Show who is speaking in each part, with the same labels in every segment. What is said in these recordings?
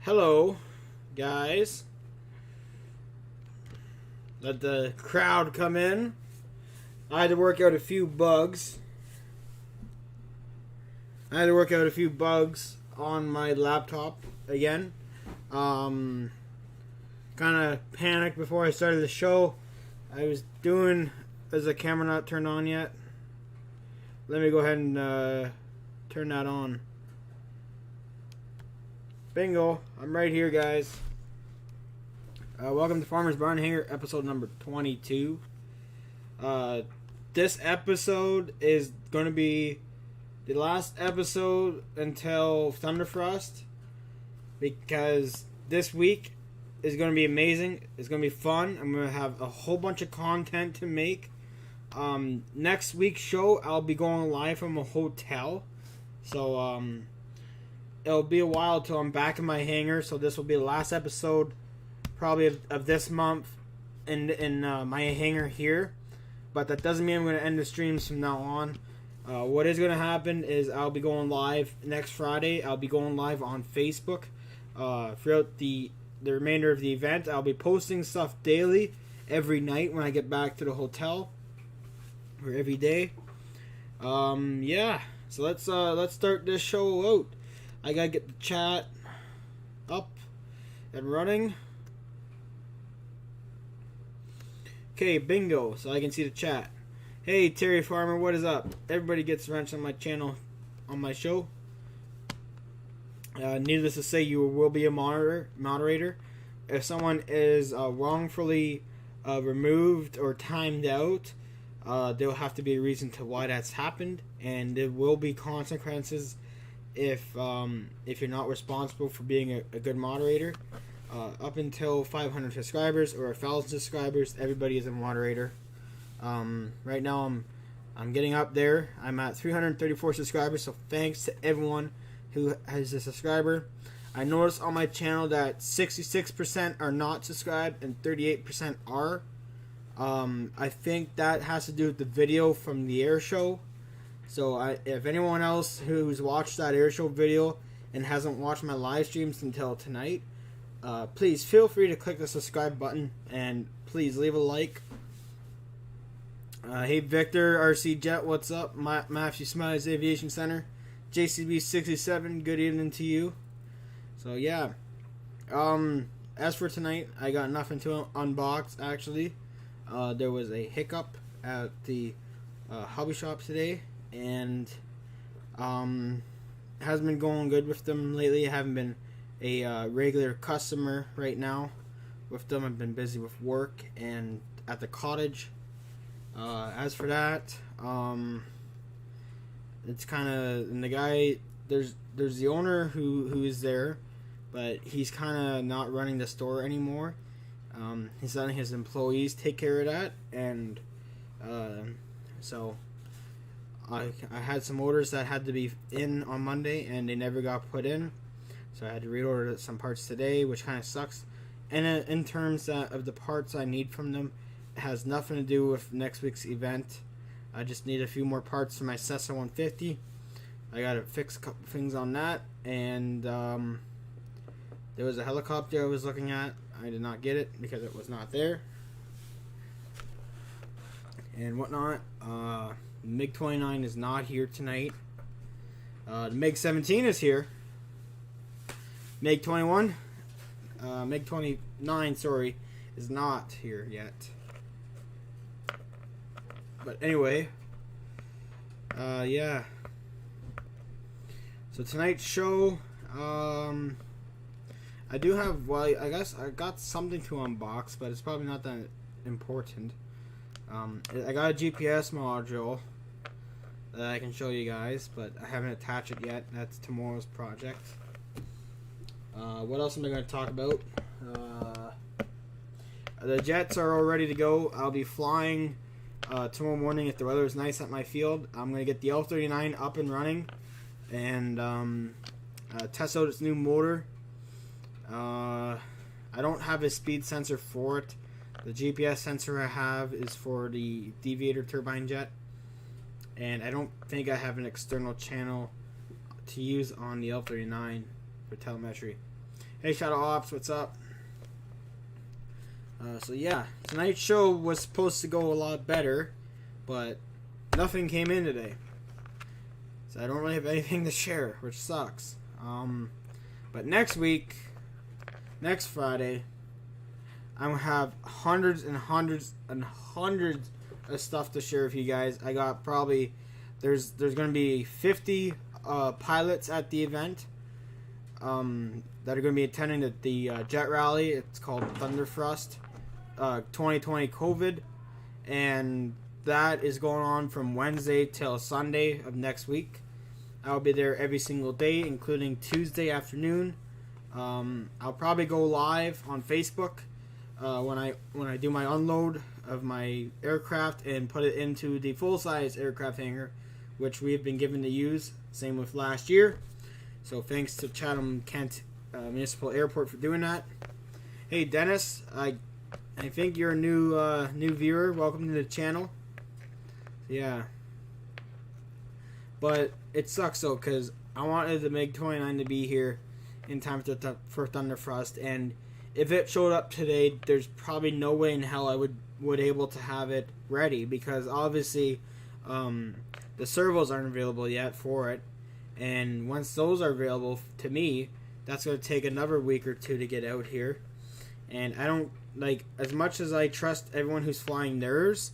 Speaker 1: Hello, guys. Let the crowd come in. I had to work out a few bugs. On my laptop again. Kind of panicked before I started the show. I was doing, is the camera not turned on yet? Let me go ahead and turn that on. Bingo, I'm right here, guys. Welcome to Farmer's Barn Hanger, episode number 22. This episode is going to be the last episode until Thunderfrost, because this week is going to be amazing. It's going to be fun. I'm going to have a whole bunch of content to make. Next week's show, I'll be going live from a hotel. So, it'll be a while till I'm back in my hangar. So this will be the last episode, probably of this month, in my hangar here. But that doesn't mean I'm going to end the streams from now on. What is going to happen is I'll be going live next Friday. I'll be going live on Facebook throughout the remainder of the event. I'll be posting stuff daily, every night when I get back to the hotel, or every day. Yeah. So let's start this show out. I gotta get the chat up and running. Okay, bingo. So I can see the chat. Hey, Terry Farmer, what is up? Everybody gets wrenched on my channel, on my show. Needless to say, you will be a moderator. If someone is wrongfully removed or timed out, there will have to be a reason to why that's happened, and there will be consequences if you're not responsible for being a good moderator. Up until 500 subscribers or 1,000 subscribers, everybody is a moderator. Right now I'm getting up there. I'm at 334 subscribers, so thanks to everyone who has a subscriber. I noticed on my channel that 66% are not subscribed and 38% are. I think that has to do with the video from the air show. So if anyone else who's watched that air show video and hasn't watched my live streams until tonight, please feel free to click the subscribe button and please leave a like. Hey Victor, RC Jet, what's up? Matthew Smiles, Aviation Center, JCB67, good evening to you. So yeah, as for tonight, I got nothing to unbox actually. There was a hiccup at the hobby shop today, and hasn't been going good with them lately. I haven't been a regular customer right now with them. I've been busy with work and at the cottage. As for that, it's kind of, and the guy, there's the owner who is there, but he's kind of not running the store anymore. He's letting his employees take care of that, and so I had some orders that had to be in on Monday, and they never got put in, so I had to reorder some parts today, which kind of sucks. And in terms of the parts I need from them, it has nothing to do with next week's event. I just need a few more parts for my Cessna 150. I gotta fix a couple things on that, and there was a helicopter I was looking at. I did not get it because it was not there, and whatnot. MiG-29 is not here tonight. The MiG-17 is here. MiG-21, MiG-29, sorry, is not here yet. But anyway, yeah. So tonight's show, I do have, well, I guess I got something to unbox, but it's probably not that important. I got a GPS module that I can show you guys, but I haven't attached it yet. That's tomorrow's project. What else am I going to talk about? The jets are all ready to go. I'll be flying tomorrow morning if the weather is nice at my field. I'm going to get the L39 up and running and test out its new motor. I don't have a speed sensor for it. The GPS sensor I have is for the deviator turbine jet, and I don't think I have an external channel to use on the L39 for telemetry. Hey, Shadow Ops, what's up? So yeah, tonight's show was supposed to go a lot better, but nothing came in today. So I don't really have anything to share, which sucks. But next week, next Friday, I'm gonna have hundreds and hundreds and hundreds of stuff to share with you guys. I got probably there's gonna be 50 pilots at the event that are gonna be attending the jet rally. It's called Thunderfrust 2020 COVID, and that is going on from Wednesday till Sunday of next week. I'll be there every single day, including Tuesday afternoon. I'll probably go live on Facebook when I do my unload of my aircraft and put it into the full-size aircraft hangar, which we have been given to use. Same with last year. So thanks to Chatham Kent Municipal Airport for doing that. Hey Dennis, I think you're a new viewer. Welcome to the channel. Yeah. But it sucks though, because I wanted the MiG-29 to be here in time for Thunderfrust, and if it showed up today, there's probably no way in hell I would able to have it ready, because obviously the servos aren't available yet for it, and once those are available to me, that's going to take another week or two to get out here. And I don't, like, as much as I trust everyone who's flying theirs,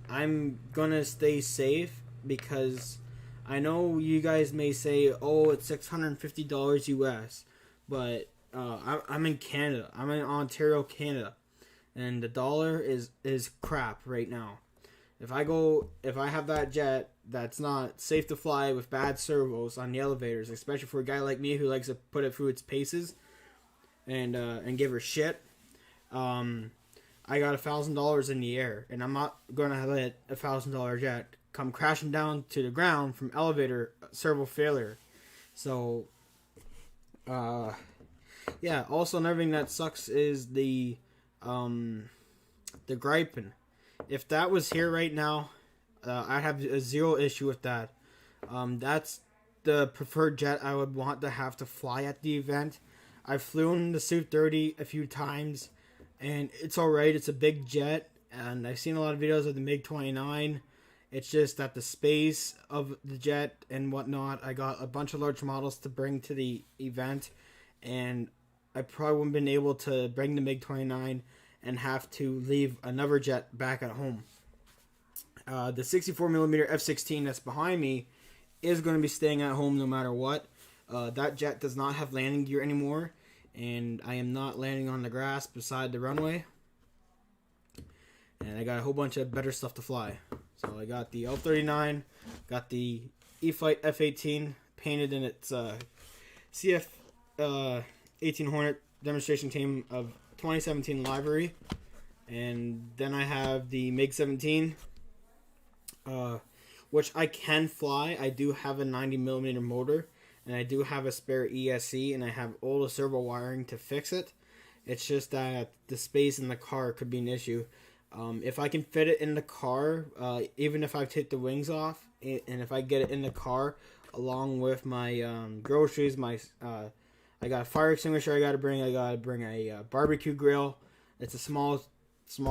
Speaker 1: I'm going to stay safe, because I know you guys may say, oh, it's $650 US, but I'm in Canada. I'm in Ontario, Canada, and the dollar is crap right now. If I have that jet that's not safe to fly with bad servos on the elevators, especially for a guy like me who likes to put it through its paces and give her shit, I got $1,000 in the air, and I'm not gonna let a $1,000 jet come crashing down to the ground from elevator servo failure. So, yeah. Also, another thing that sucks is the Gripen. If that was here right now, I have a zero issue with that. That's the preferred jet I would want to have to fly at the event. I've flown the Su-30 a few times, and it's alright. It's a big jet, and I've seen a lot of videos of the MiG-29. It's just that the space of the jet and whatnot, I got a bunch of large models to bring to the event, and I probably wouldn't been able to bring the MiG-29 and have to leave another jet back at home. The 64mm F-16 that's behind me is going to be staying at home no matter what. That jet does not have landing gear anymore, and I am not landing on the grass beside the runway. And I got a whole bunch of better stuff to fly. So I got the L-39, got the E-Flght F-18 painted in its CF-18 Hornet demonstration team of 2017 livery, and then I have the MiG-17, which I can fly. I do have a 90mm motor, and I do have a spare ESC, and I have all the servo wiring to fix it. It's just that the space in the car could be an issue. If I can fit it in the car, even if I take the wings off, and if I get it in the car along with my groceries, I got a fire extinguisher I gotta bring a barbecue grill. It's a small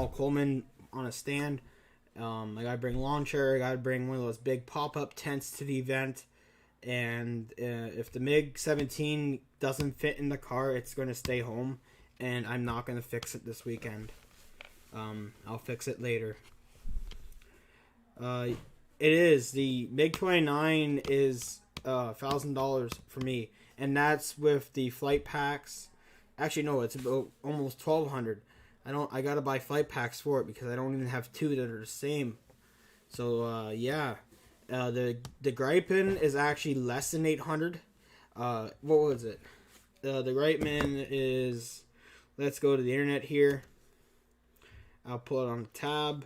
Speaker 1: Coleman on a stand. I gotta bring a lawn chair. I gotta bring one of those big pop-up tents to the event. And if the MiG-17 doesn't fit in the car, it's gonna stay home, and I'm not gonna fix it this weekend. I'll fix it later. It is the MiG-29 is $1,000 for me, and that's with the flight packs. Actually, no, it's about almost $1,200. I gotta buy flight packs for it because I don't even have two that are the same. So yeah, the Gripen is actually less than $800. What was it? The Gripen is. Let's go to the internet here. I'll pull it on the tab.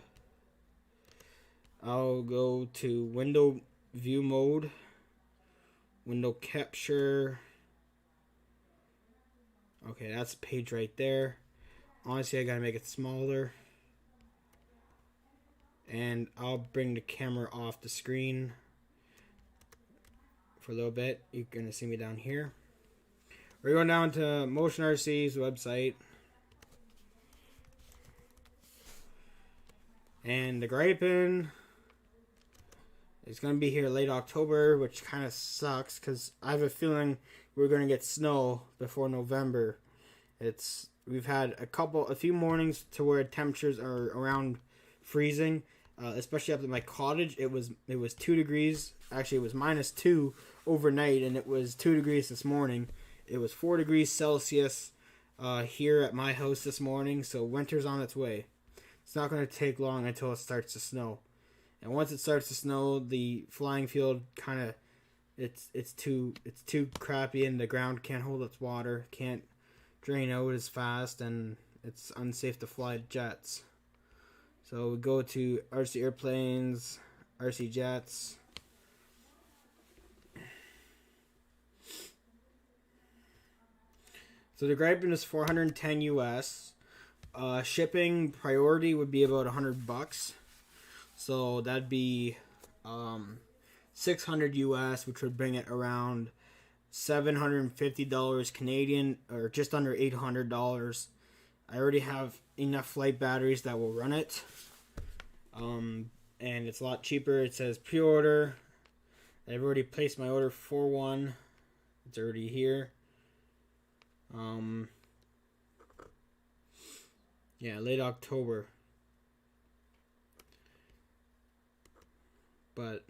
Speaker 1: I'll go to window view mode, window capture. Okay, that's the page right there. Honestly, I gotta make it smaller. And I'll bring the camera off the screen for a little bit. You're gonna see me down here. We're going down to Motion RC's website. And the griping is going to be here late October, which kind of sucks because I have a feeling we're going to get snow before November. We've had a few mornings to where temperatures are around freezing, especially up at my cottage. It was 2 degrees. Actually, it was -2 overnight, and it was 2 degrees this morning. It was 4 degrees Celsius here at my house this morning, so winter's on its way. It's not going to take long until it starts to snow. And once it starts to snow, the flying field kind of it's too crappy, and the ground can't hold its water, can't drain out as fast, and it's unsafe to fly jets. So we go to RC airplanes, RC jets. So the griping is $410 US. Shipping priority would be about $100. So that'd be $600 US, which would bring it around $750 Canadian, or just under $800. I already have enough Flght batteries that will run it. And it's a lot cheaper. It says pre-order. I've already placed my order for one. It's already here. Yeah, late October. But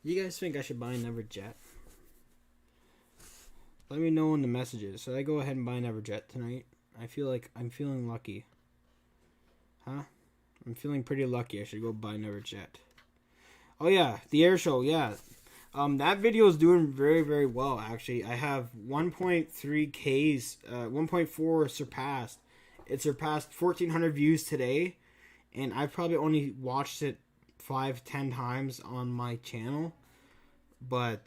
Speaker 1: you guys think I should buy another jet? Let me know in the messages. Should I go ahead and buy another jet tonight? I feel like I'm feeling lucky. Huh? I'm feeling pretty lucky. I should go buy another jet. Oh yeah, the air show, yeah. That video is doing very, very well, actually. I have 1.3Ks, 1.4 surpassed. It surpassed 1,400 views today, and I've probably only watched it 5-10 times on my channel. But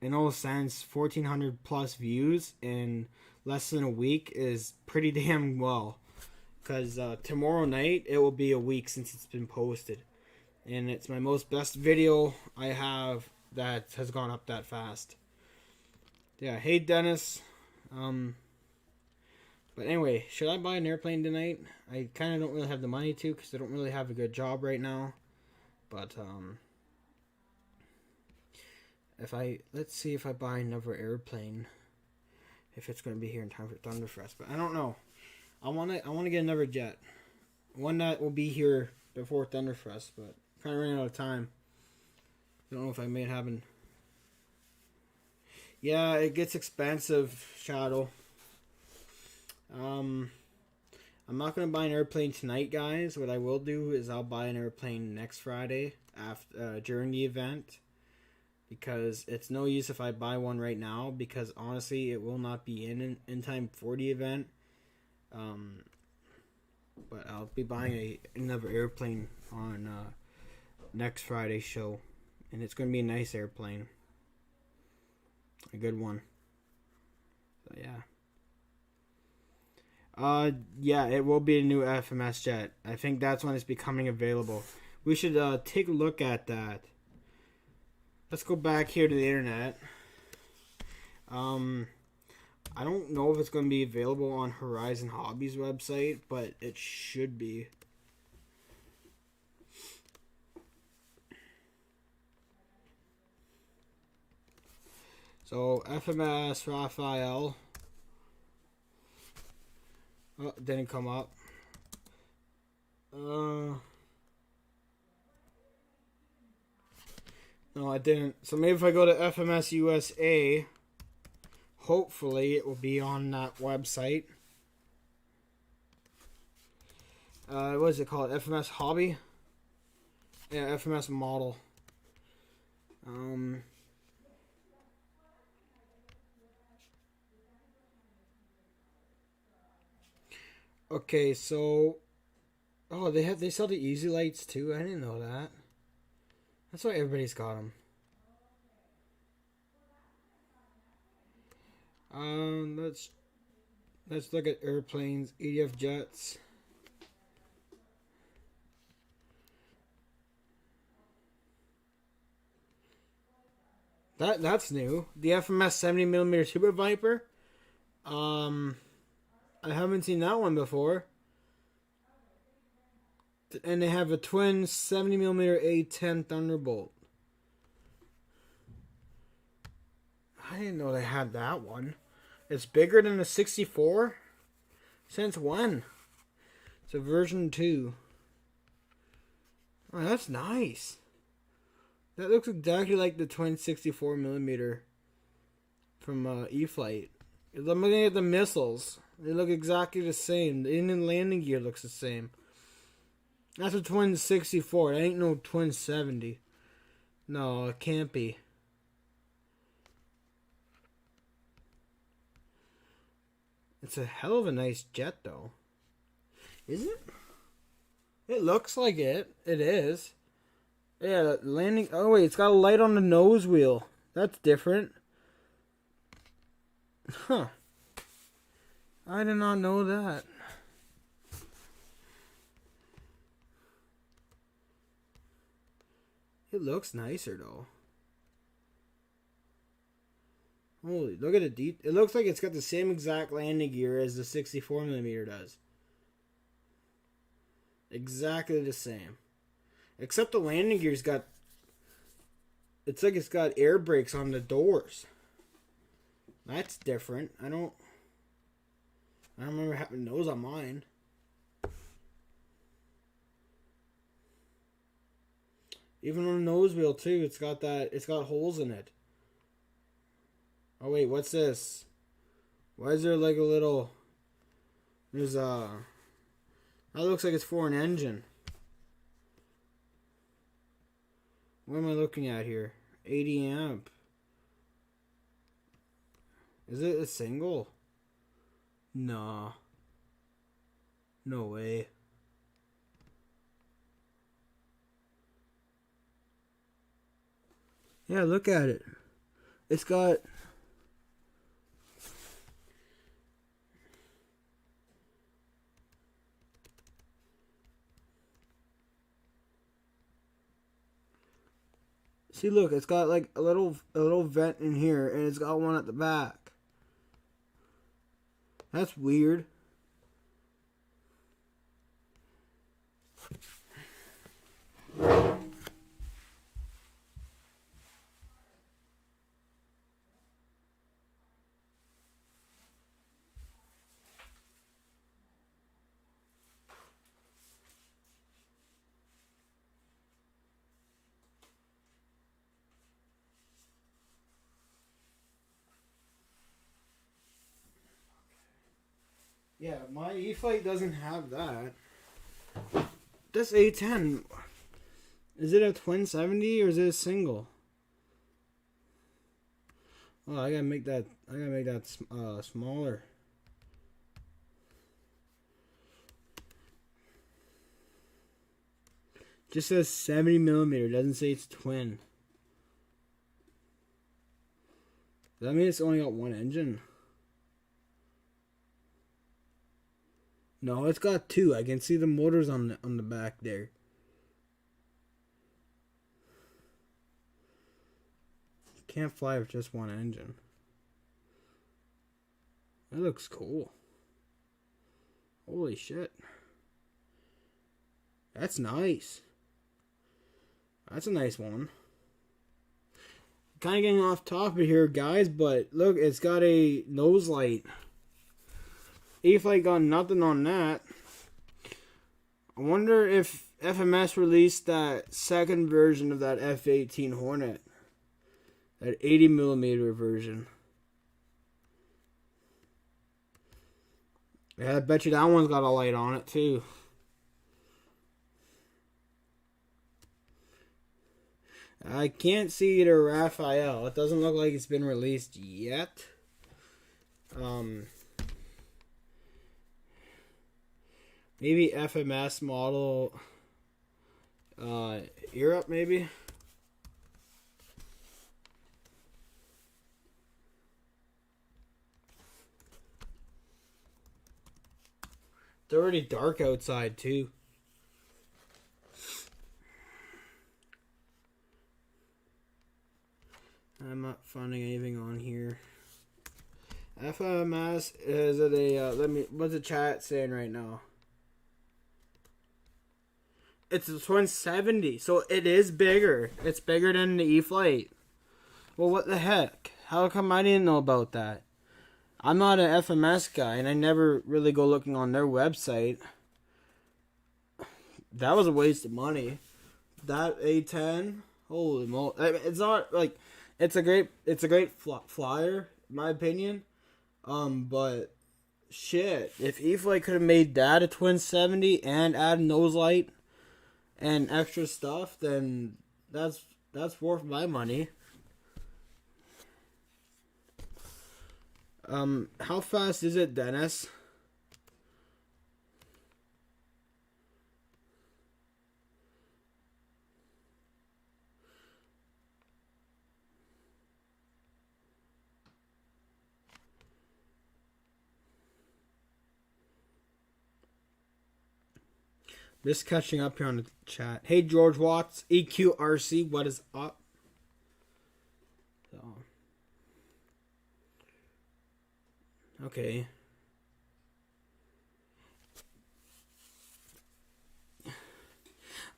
Speaker 1: in all sense, 1,400 plus views in less than a week is pretty damn well. Because tomorrow night, it will be a week since it's been posted. And it's my most best video I have that has gone up that fast. Yeah, hey Dennis. But anyway, should I buy an airplane tonight? I kind of don't really have the money to, because I don't really have a good job right now. But let's see if I buy another airplane, if it's going to be here in time for Thunderfest. But I don't know. I want to get another jet, one that will be here before Thunderfest. But I'm kind of running out of time. I don't know if I may have an. Yeah, it gets expensive, Shadow. I'm not going to buy an airplane tonight, guys. What I will do is I'll buy an airplane next Friday during the event. Because it's no use if I buy one right now. Because honestly, it will not be in time for the event. But I'll be buying another airplane on next Friday's show. And it's going to be a nice airplane. A good one. So yeah. Yeah, it will be a new FMS jet. I think that's when it's becoming available. We should take a look at that. Let's go back here to the internet. I don't know if it's going to be available on Horizon Hobbies website, but it should be. So FMS Raphael. Oh, it didn't come up. No, I didn't. So maybe if I go to FMS USA, hopefully it will be on that website. What is it called? FMS Hobby? Yeah, FMS Model. Okay, so they sell the Easy Lights too. I didn't know that. That's why everybody's got them. Let's look at airplanes, EDF jets. That's new. The FMS 70mm Super Viper. I haven't seen that one before. And they have a twin 70mm A10 Thunderbolt. I didn't know they had that one. It's bigger than the 64? Since when? It's a version 2. Oh, that's nice. That looks exactly like the twin 64mm from E-Flite. I'm looking at the missiles. They look exactly the same. The Indian landing gear looks the same. That's a twin 64. It ain't no twin 70. No, it can't be. It's a hell of a nice jet, though. Is it? It looks like it. It is. Yeah, landing... Oh, wait. It's got a light on the nose wheel. That's different. Huh. I did not know that. It looks nicer, though. Holy, look at it. It looks like it's got the same exact landing gear as the 64mm does. Exactly the same. Except the landing gear's got... It's like it's got air brakes on the doors. That's different. I don't remember having those on mine. Even on the nose wheel too, it's got holes in it. Oh wait, what's this? Why is there like a little... There's that looks like it's for an engine. What am I looking at here? 80 amp. Is it a single? Nah. No way. Yeah, look at it. It's got... See, look, it's got like a little vent in here, and it's got one at the back. That's weird. Yeah, my E-Flite doesn't have that. This A10, is it a twin 70 or is it a single? Oh, I gotta make that smaller. Just says 70mm, doesn't say it's twin. Does that mean it's only got one engine? No, it's got two. I can see the motors on the back there. Can't fly with just one engine. That looks cool. Holy shit. That's nice. That's a nice one. Kind of getting off topic here, guys, but look, it's got a nose light. E-Flite got nothing on that. I wonder if FMS released that second version of that F-18 Hornet. That 80mm version. Yeah, I bet you that one's got a light on it too. I can't see the Raphael. It doesn't look like it's been released yet. Maybe FMS model Europe, maybe. It's already dark outside too. I'm not finding anything on here. FMS is it a what's the chat saying right now? It's a twin 70, so it is bigger. It's bigger than the E-Flite. Well, what the heck? How come I didn't know about that? I'm not an FMS guy, and I never really go looking on their website. That was a waste of money. That A10, holy moly! It's not like it's a great flyer, in my opinion. But shit, if E-Flite could have made that a twin 70 and add nose light and extra stuff, then that's worth my money. How fast is it, Dennis? Just catching up here on the chat. Hey, George Watts, EQRC, what is up? So, okay.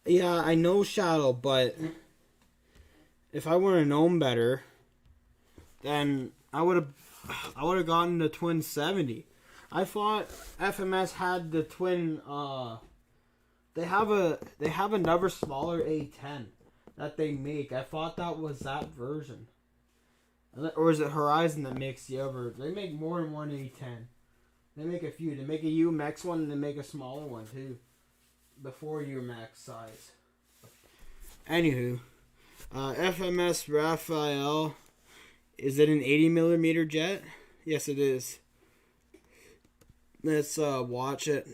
Speaker 1: Yeah, I know Shadow, but if I would have known better, then I would have gotten the twin 70. I thought FMS had the twin. They have another smaller A10 that they make. I thought that was that version. Or is it Horizon that makes the other? They make more than one A10. They make a few. They make a UMAX one and they make a smaller one too. Before UMAX size. Anywho, FMS Raphael. Is it an 80mm jet? Yes, it is. Let's watch it.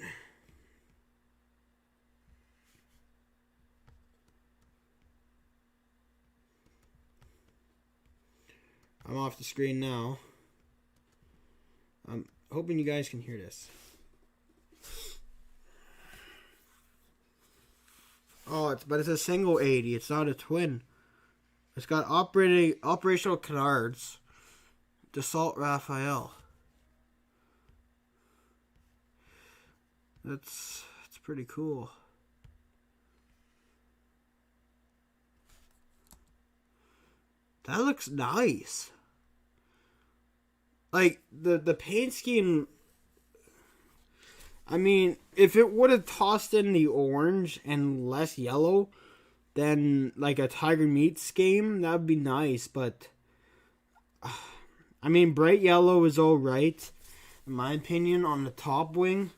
Speaker 1: I'm off the screen now. I'm hoping you guys can hear this. Oh, but it's a single 80. It's not a twin. It's got operational canards. Dassault Raphael. That's pretty cool. That looks nice. Like, the paint scheme, I mean, if it would have tossed in the orange and less yellow, then, like, a Tiger Meats game, that would be nice, but, I mean, bright yellow is alright, in my opinion, on the top wing.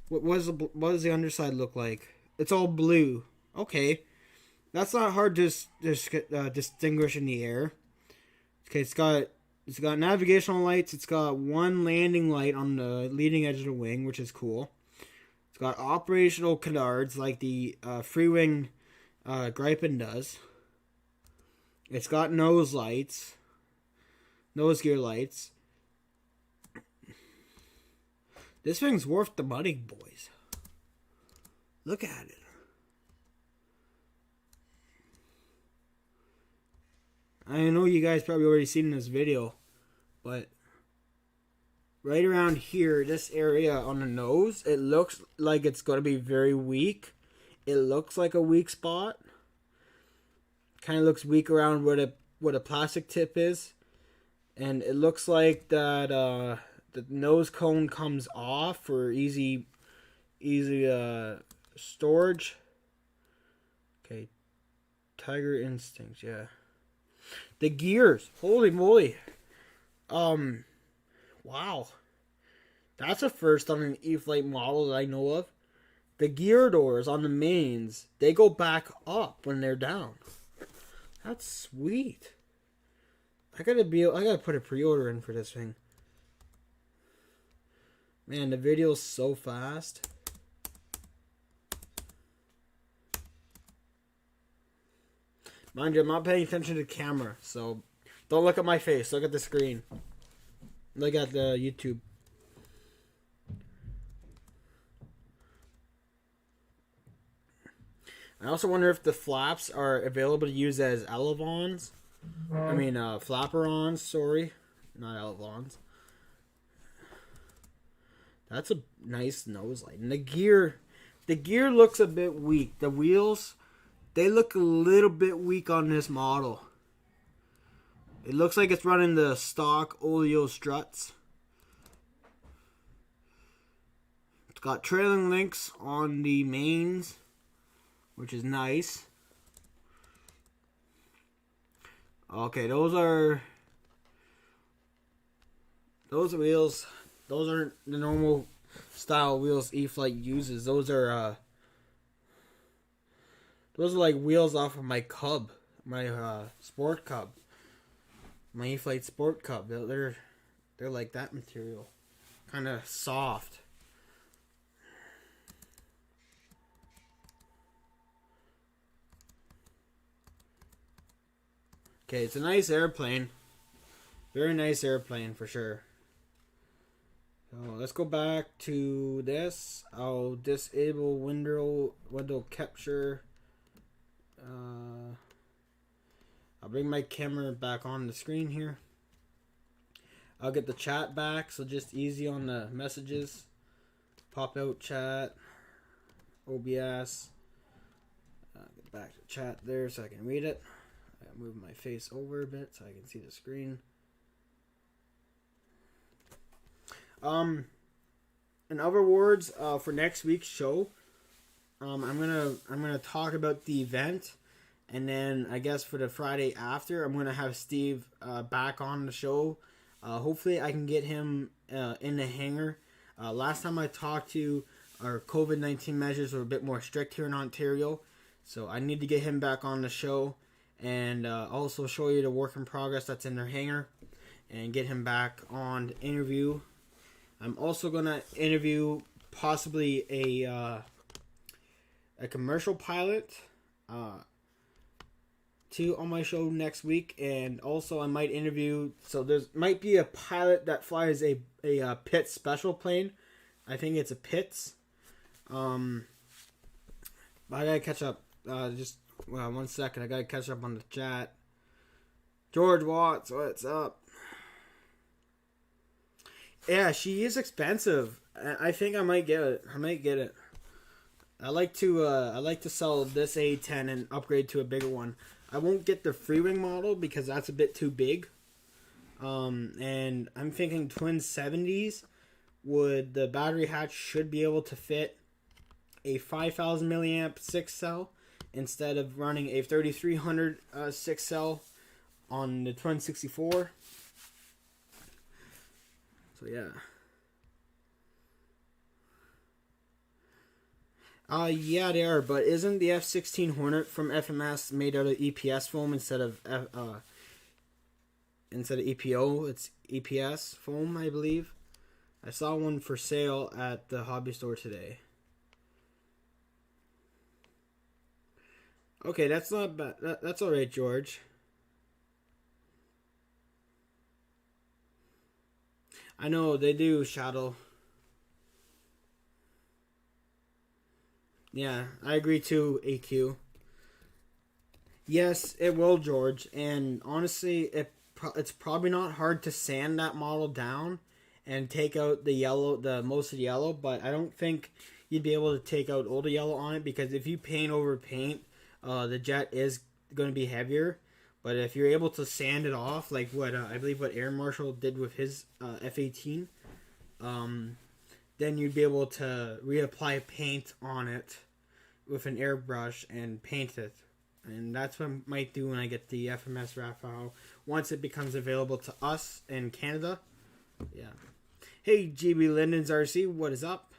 Speaker 1: What does the underside look like? It's all blue. Okay. That's not hard to distinguish in the air. Okay, it's got navigational lights. It's got one landing light on the leading edge of the wing, which is cool. It's got operational canards like the free wing Gripen does. It's got nose lights, nose gear lights. This thing's worth the money, boys. Look at it. I know you guys probably already seen this video, but right around here, this area on the nose, it looks like it's going to be very weak. It looks like a weak spot. Kind of looks weak around where the plastic tip is. And it looks like that the nose cone comes off for easy storage. Okay, Tiger Instincts, yeah. The gears, holy moly. Wow. That's a first on an E-Flite model that I know of. The gear doors on the mains, they go back up when they're down. That's sweet. I gotta put a pre-order in for this thing. Man, the video's so fast. Mind you, I'm not paying attention to the camera, so don't look at my face. Look at the screen. Look at the YouTube. I also wonder if the flaps are available to use as elevons. I mean, flapperons, sorry. Not elevons. That's a nice nose light. And the gear looks a bit weak. The wheels, they look a little bit weak on this model. It looks like it's running the stock oleo struts. It's got trailing links on the mains, which is nice. Okay, those wheels. Those aren't the normal style wheels Flght uses. Those are like wheels off of my Cub, my Sport Cub, my Flght Sport Cub. They're like that material, kind of soft. Okay, it's a nice airplane. Very nice airplane for sure. So let's go back to this. I'll disable window capture. I'll bring my camera back on the screen here. I'll get the chat back, so just easy on the messages. Pop out chat, OBS. Get back to chat there so I can read it. I move my face over a bit so I can see the screen. In other words, for next week's show, I'm gonna talk about the event, and then I guess for the Friday after, I'm gonna have Steve back on the show. Hopefully, I can get him in the hangar. Last time I talked to you, our COVID-19 measures were a bit more strict here in Ontario, so I need to get him back on the show, and also show you the work in progress that's in their hangar, and get him back on the interview. I'm also gonna interview possibly a commercial pilot too on my show next week, and also I might interview. So there's might be a pilot that flies a Pitts special plane. I think it's a Pitts. But I gotta catch up. Just 1 second. I gotta catch up on the chat. George Watts, what's up? Yeah, she is expensive. I think I might get it. I like to sell this A10 and upgrade to a bigger one. I won't get the free wing model because that's a bit too big. And I'm thinking twin 70s would the battery hatch should be able to fit a 5,000 milliamp 6 cell instead of running a 3300 6 cell on the twin 64. So yeah. Yeah, they are, but isn't the F-16 Hornet from FMS made out of EPS foam instead of EPO? It's EPS foam, I believe. I saw one for sale at the hobby store today. Okay, that's not bad. That's all right, George. I know they do, Shadow. Yeah, I agree too, AQ. Yes, it will, George. And honestly, it's probably not hard to sand that model down and take out the yellow, most of the yellow. But I don't think you'd be able to take out all the yellow on it, because if you paint over paint, the jet is going to be heavier. But if you're able to sand it off, like what I believe what Air Marshal did with his F-18, then you'd be able to reapply paint on it with an airbrush and paint it. And that's what I might do when I get the FMS Rafale, once it becomes available to us in Canada. Yeah. Hey, GBLynden RC, what is up?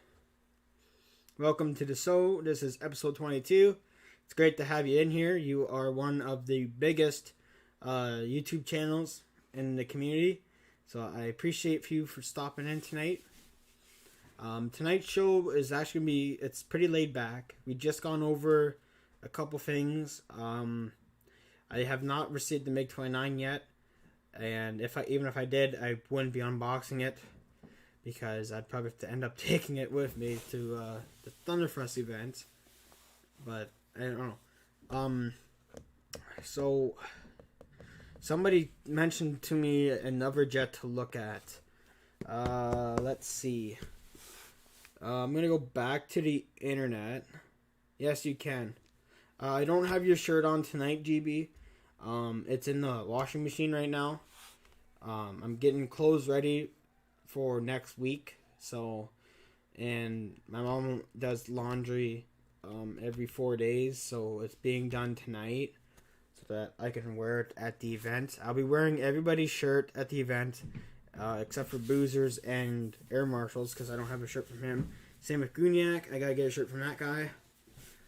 Speaker 1: Welcome to the show. This is episode 22. It's great to have you in here. You are one of the biggest YouTube channels in the community, so I appreciate you for stopping in tonight. Tonight's show is actually going to be, it's pretty laid back. We just gone over a couple things. I have not received the MiG-29 yet, and even if I did, I wouldn't be unboxing it, because I'd probably have to end up taking it with me to the Thunderfrust event. But I don't know. So somebody mentioned to me another jet to look at. Let's see. I'm going to go back to the internet. Yes, you can. I don't have your shirt on tonight, GB. It's in the washing machine right now. I'm getting clothes ready for next week. So, and my mom does laundry every 4 days. So it's being done tonight so that I can wear it at the event. I'll be wearing everybody's shirt at the event. Except for Boozer's and Air Marshal's, because I don't have a shirt from him. Same with Gooniac, I gotta get a shirt from that guy.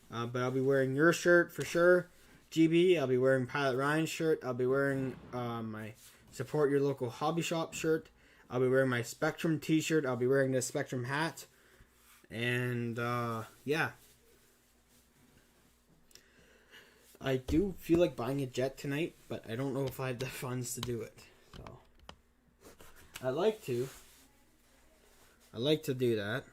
Speaker 1: But I'll be wearing your shirt for sure, GB. I'll be wearing Pilot Ryan's shirt. I'll be wearing my Support Your Local Hobby Shop shirt. I'll be wearing my Spectrum t-shirt. I'll be wearing the Spectrum hat. And, yeah. I do feel like buying a jet tonight, but I don't know if I have the funds to do it. So I like to do that.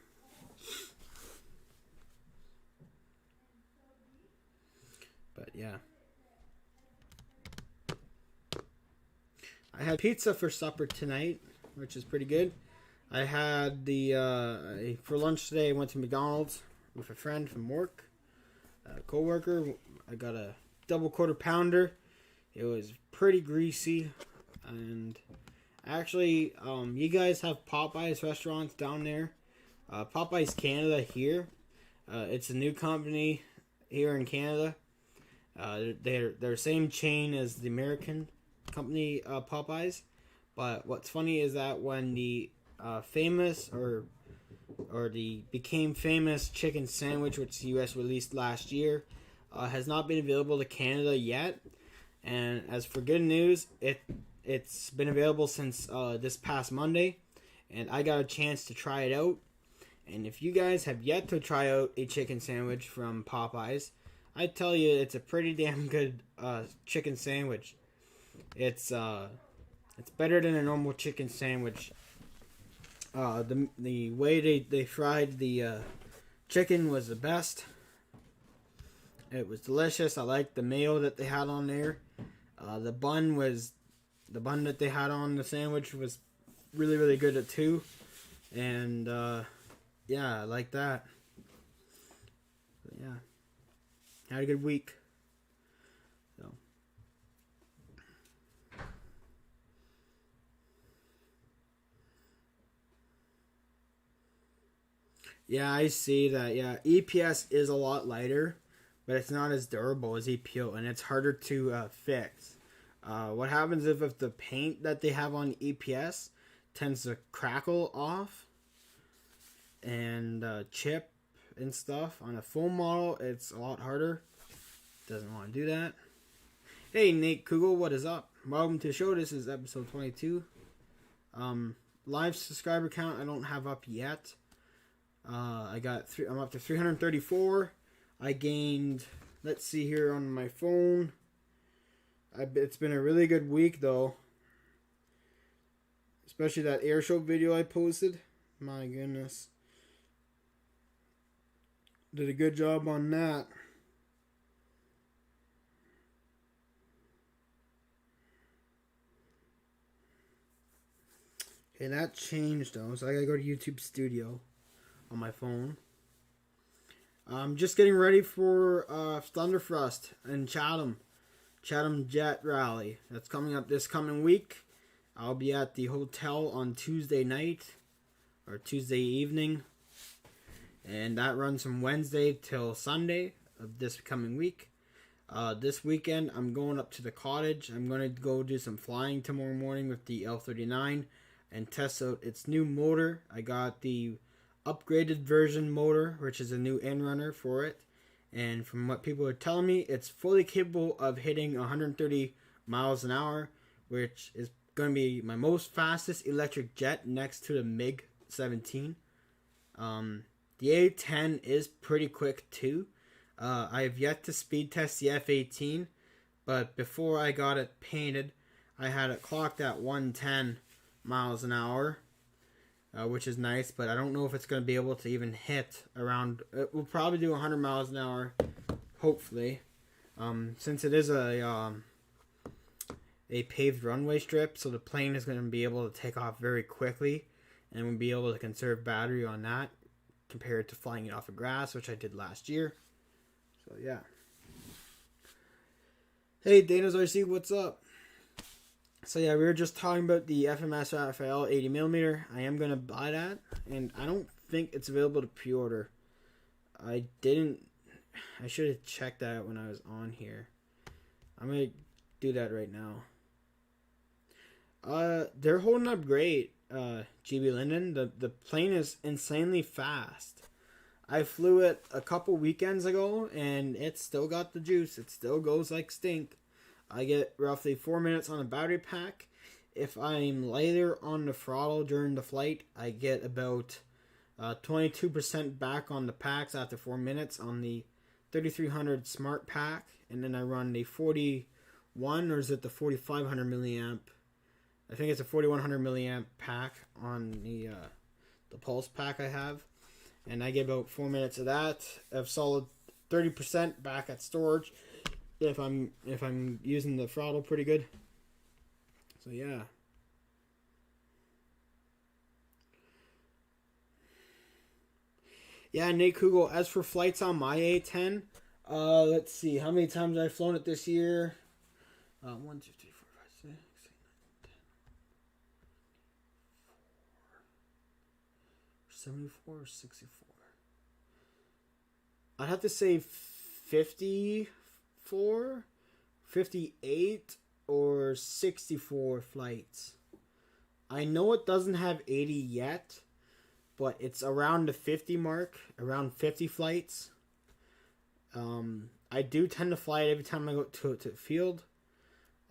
Speaker 1: But yeah. I had pizza for supper tonight, which is pretty good. I had for lunch today I went to McDonald's with a friend from work, a co-worker. I got a double quarter pounder. It was pretty greasy, and actually, you guys have Popeyes restaurants down there. Popeyes Canada here. It's a new company here in Canada. They're same chain as the American company Popeyes. But what's funny is that when the famous or the became famous chicken sandwich, which the U.S. released last year, has not been available to Canada yet. And as for good news, it's been available since this past Monday, and I got a chance to try it out. And if you guys have yet to try out a chicken sandwich from Popeyes, I tell you it's a pretty damn good chicken sandwich. It's better than a normal chicken sandwich. The way they fried the chicken was the best. It was delicious. I liked the mayo that they had on there. The bun that they had on the sandwich was really, really good too. And yeah, I like that. But yeah, had a good week. So yeah, I see that. Yeah, EPS is a lot lighter, but it's not as durable as EPO, and it's harder to fix. What happens if the paint that they have on EPS tends to crackle off and chip and stuff? On a full model, it's a lot harder. Doesn't want to do that. Hey, Nate Kugel, what is up? Welcome to the show. This is episode 22. Live subscriber count I don't have up yet. I'm up to 334. I gained, let's see here on my phone. It's been a really good week though. Especially that air show video I posted. My goodness. Did a good job on that. Okay, that changed though, so I gotta go to YouTube Studio on my phone. I'm just getting ready for Thunderfrust and Chatham Jet Rally. That's coming up this coming week. I'll be at the hotel on Tuesday night or Tuesday evening, and that runs from Wednesday till Sunday of this coming week. This weekend I'm going up to the cottage. I'm going to go do some flying tomorrow morning with the L39 and test out its new motor. I got the upgraded version motor, which is a new end runner for it, and from what people are telling me, it's fully capable of hitting 130 miles an hour, which is going to be my most fastest electric jet next to the MiG 17. The A10 is pretty quick too. I have yet to speed test the F18, but before I got it painted, I had it clocked at 110 miles an hour, which is nice, but I don't know if it's going to be able to even hit around. It will probably do 100 miles an hour, hopefully, since it is a paved runway strip, so the plane is going to be able to take off very quickly, and we'll be able to conserve battery on that compared to flying it off of grass, which I did last year. So yeah. Hey, Dana's RC, what's up? So yeah, we were just talking about the FMS Raphael 80mm. I am gonna buy that, and I don't think it's available to pre-order. I should have checked that when I was on here. I'm gonna do that right now. They're holding up great. GBLynden. The plane is insanely fast. I flew it a couple weekends ago, and it still got the juice. It still goes like stink. I get roughly 4 minutes on the battery pack. If I'm lighter on the throttle during the flight, I get about 22% back on the packs after 4 minutes on the 3300 smart pack, and then I run the 41, or is it the 4500 milliamp? I think it's a 4100 milliamp pack on the pulse pack I have, and I get about 4 minutes of that. I have solid 30% back at storage if I'm using the throttle pretty good. So yeah. Yeah, Nate Kugel, as for flights on my A10, let's see, how many times I've flown it this year? 1, 2, 3, 4, 5, 6, 7, 8, 9, 10, 74 or 64? I'd have to say 54, 58, or 64 flights. I know it doesn't have 80 yet, but it's around the 50 mark, around 50 flights. I do tend to fly it every time I go to the field.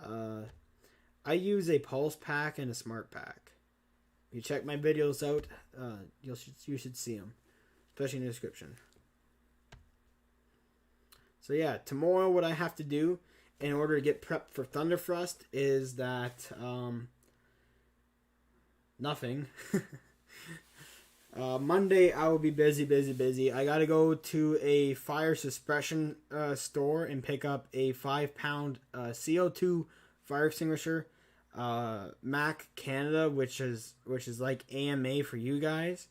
Speaker 1: I use a pulse pack and a smart pack. If you check my videos out, you should see them, especially in the description. So yeah, tomorrow what I have to do in order to get prepped for Thunderfrust is that nothing. Monday I will be busy. I gotta go to a fire suppression store and pick up a 5-pound CO2 fire extinguisher. Mac Canada, which is like AMA for you guys,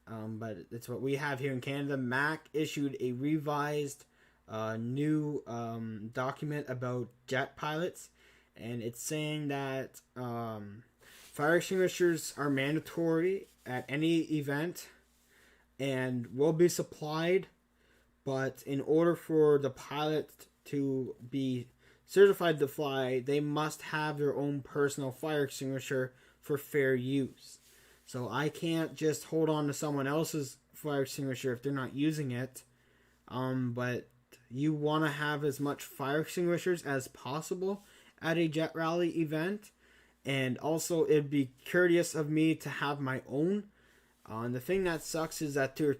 Speaker 1: but it's what we have here in Canada. Mac issued a revised new document about jet pilots, and it's saying that fire extinguishers are mandatory at any event and will be supplied, but in order for the pilot to be certified to fly, they must have their own personal fire extinguisher for fair use. So I can't just hold on to someone else's fire extinguisher if they're not using it. But you want to have as much fire extinguishers as possible at a jet rally event. And also, it'd be courteous of me to have my own. The thing that sucks is that they're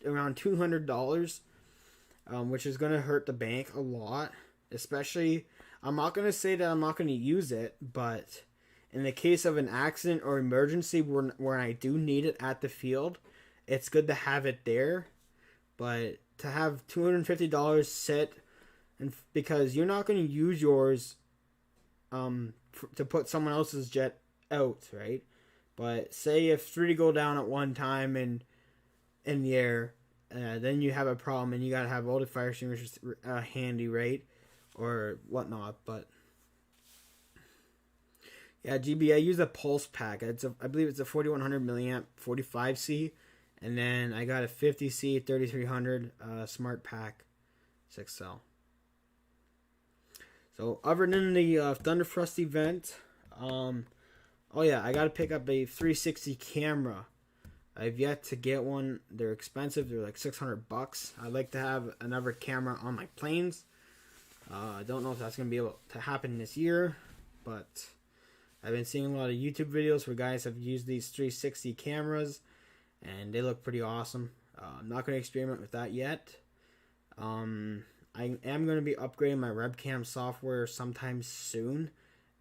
Speaker 1: around $200, which is going to hurt the bank a lot. Especially, I'm not going to say that I'm not going to use it, but in the case of an accident or emergency where I do need it at the field, it's good to have it there. But to have $250 sit, and because you're not going to use yours to put someone else's jet out, right? But say if 3 go down at one time in the air, then you have a problem and you got to have all the fire extinguishers handy, right? Or whatnot. But yeah, GB, I use a pulse pack. I believe it's a 4100 milliamp 45C, and then I got a 50C 3300 smart pack 6L. So other than the Thunderfrust event, oh yeah, I gotta pick up a 360 camera. I've yet to get one. They're expensive. They're like $600. I'd like to have another camera on my planes. I don't know if that's gonna be able to happen this year, but I've been seeing a lot of YouTube videos where guys have used these 360 cameras, and they look pretty awesome. I'm not gonna experiment with that yet. I am going to be upgrading my webcam software sometime soon.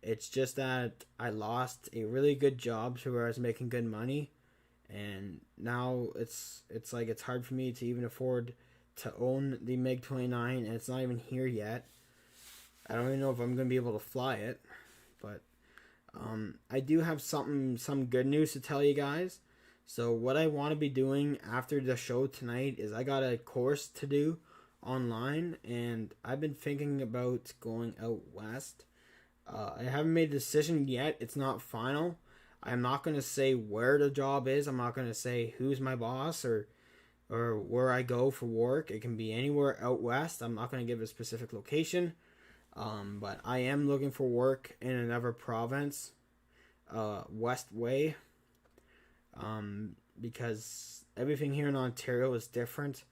Speaker 1: It's just that I lost a really good job to where I was making good money, and now it's like it's hard for me to even afford to own the MiG-29, and it's not even here yet. I don't even know if I'm going to be able to fly it, but I do have some good news to tell you guys. So what I want to be doing after the show tonight is I got a course to do online, and I've been thinking about going out west. I haven't made a decision yet. It's not final. I'm not going to say where the job is. I'm not going to say who's my boss or where I go for work. It can be anywhere out west. I'm not going to give a specific location. But I am looking for work in another province, west way. Because everything here in Ontario is different.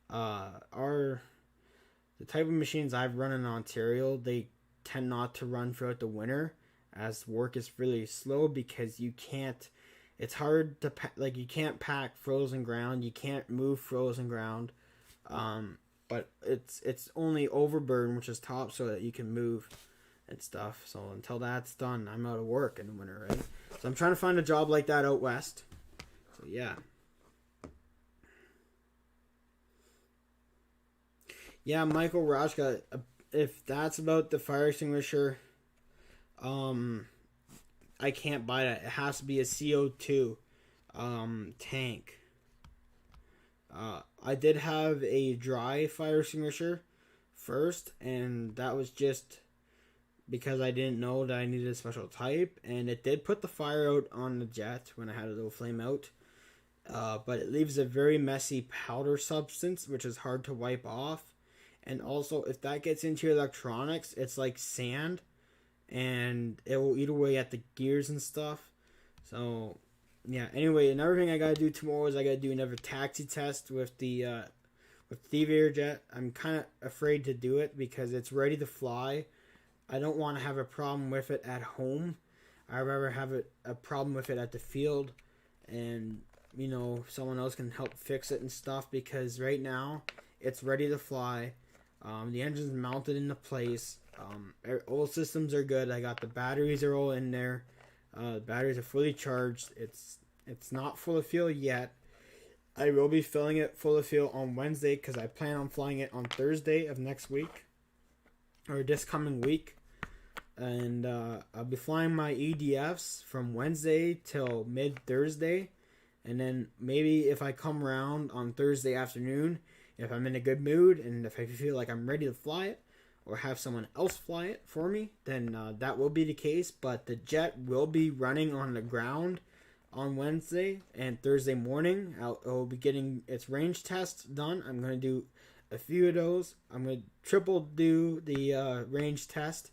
Speaker 1: The type of machines I've run in Ontario, they tend not to run throughout the winter, as work is really slow because you can't. It's hard to you can't pack frozen ground, you can't move frozen ground, but it's only overburden, which is top, so that you can move and stuff. So until that's done, I'm out of work in the winter, right? So I'm trying to find a job like that out west. So yeah. Yeah, Michael Rashka, if that's about the fire extinguisher, I can't buy that. It has to be a CO2 tank. I did have a dry fire extinguisher first, and that was just because I didn't know that I needed a special type, and it did put the fire out on the jet when I had a little flame out. But it leaves a very messy powder substance, which is hard to wipe off. And also, if that gets into your electronics, it's like sand, and it will eat away at the gears and stuff. So, yeah. Anyway, another thing I gotta do tomorrow is I gotta do another taxi test with the Aviation jet. I'm kind of afraid to do it because it's ready to fly. I don't want to have a problem with it at home. I'd rather have a problem with it at the field, and someone else can help fix it and stuff, because right now it's ready to fly. The engine's mounted into place. All systems are good. I got the batteries are all in there. The batteries are fully charged. It's not full of fuel yet. I will be filling it full of fuel on Wednesday because I plan on flying it on Thursday of next week, or this coming week. And I'll be flying my EDFs from Wednesday till mid-Thursday. And then maybe if I come around on Thursday afternoon, if I'm in a good mood and if I feel like I'm ready to fly it, or have someone else fly it for me, then that will be the case. But the jet will be running on the ground on Wednesday and Thursday morning. I'll be getting its range tests done. I'm going to do a few of those. I'm going to triple do the range test.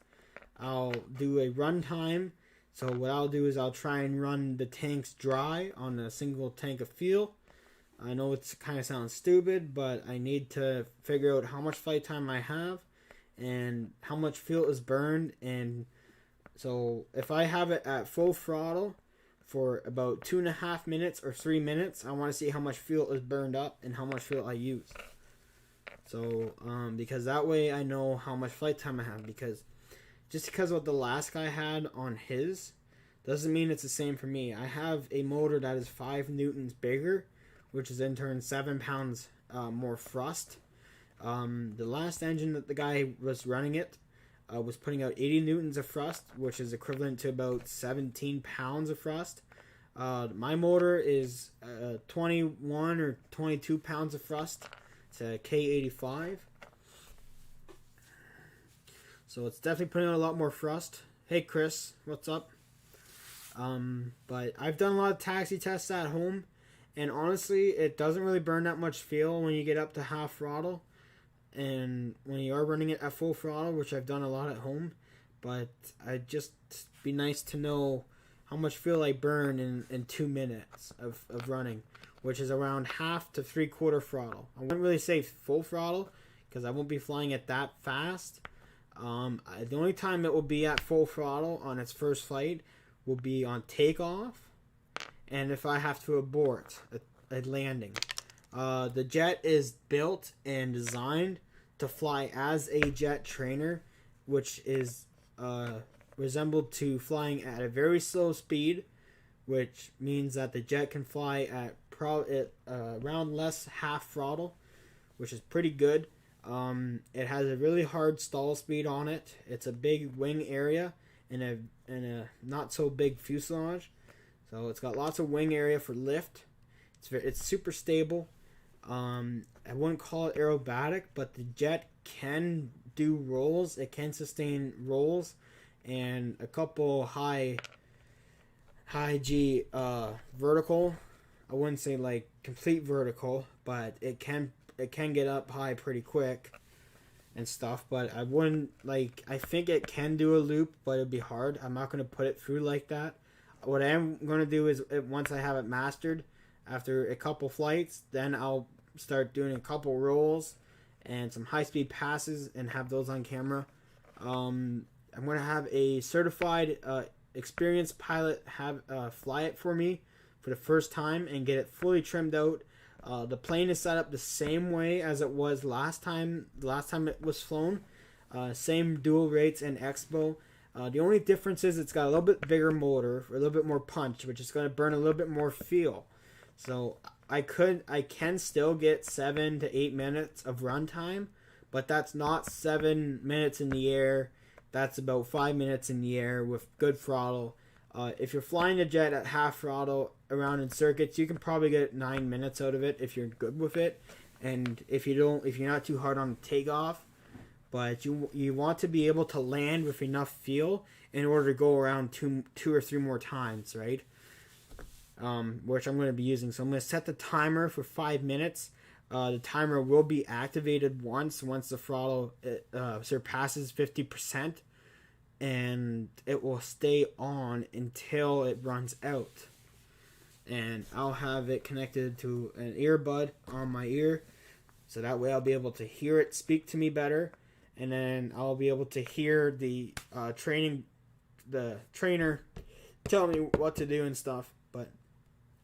Speaker 1: I'll do a run time. So what I'll do is I'll try and run the tanks dry on a single tank of fuel. I know it kind of sounds stupid, but I need to figure out how much flight time I have and how much fuel is burned. And so if I have it at full throttle for about 2.5 minutes or 3 minutes, I want to see how much fuel is burned up and how much fuel I use. So because that way I know how much flight time I have, because just because what the last guy had on his doesn't mean it's the same for me. I have a motor that is 5 newtons bigger, which is in turn 7 pounds more thrust. The last engine that the guy was running it was putting out 80 newtons of thrust, which is equivalent to about 17 pounds of thrust. My motor is 21 or 22 pounds of thrust. It's a K85. So it's definitely putting out a lot more thrust. Hey Chris, what's up? But I've done a lot of taxi tests at home, and honestly, it doesn't really burn that much fuel when you get up to half throttle, and when you are running it at full throttle, which I've done a lot at home. But I'd just be nice to know how much fuel I burn in 2 minutes of running, which is around half to 3/4 throttle. I wouldn't really say full throttle because I won't be flying it that fast. The only time it will be at full throttle on its first flight will be on takeoff, and if I have to abort a landing. The jet is built and designed to fly as a jet trainer, which is resembled to flying at a very slow speed, which means that the jet can fly at around less half throttle, which is pretty good. It has a really hard stall speed on it. It's a big wing area and a not so big fuselage, so it's got lots of wing area for lift. It's super stable. I wouldn't call it aerobatic, but the jet can do rolls. It can sustain rolls and a couple high G vertical. I wouldn't say like complete vertical, but it can get up high pretty quick and stuff. But I wouldn't like. I think it can do a loop, but it'd be hard. I'm not gonna put it through like that. What I am gonna do is once I have it mastered, after a couple flights, then I'll start doing a couple rolls and some high-speed passes and have those on camera. I'm going to have a certified experienced pilot fly it for me for the first time and get it fully trimmed out. The plane is set up the same way as it was last time it was flown. Same dual rates and expo. The only difference is it's got a little bit bigger motor, a little bit more punch, which is going to burn a little bit more fuel. So I can still get 7 to 8 minutes of runtime, but that's not 7 minutes in the air. That's about 5 minutes in the air with good throttle. If you're flying a jet at half throttle around in circuits, you can probably get 9 minutes out of it if you're good with it, and if you're not too hard on the takeoff. But you want to be able to land with enough fuel in order to go around two or three more times, right? Which I'm going to be using. So I'm going to set the timer for 5 minutes. The timer will be activated once the throttle surpasses 50%, and it will stay on until it runs out. And I'll have it connected to an earbud on my ear, so that way I'll be able to hear it speak to me better, and then I'll be able to hear the trainer tell me what to do and stuff. But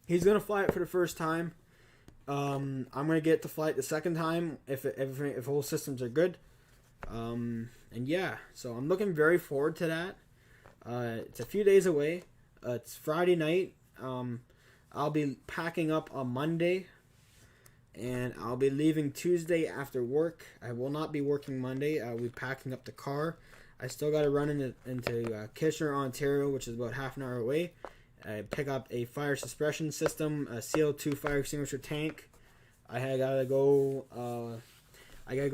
Speaker 1: he's going to fly it for the first time. I'm going to get to fly it the second time if whole systems are good. And yeah, so I'm looking very forward to that. It's a few days away. It's Friday night. I'll be packing up on Monday, and I'll be leaving Tuesday after work. I will not be working Monday. I'll be packing up the car. I still got to run into Kitchener, Ontario, which is about half an hour away. I pick up a fire suppression system, a CO2 fire extinguisher tank. I gotta go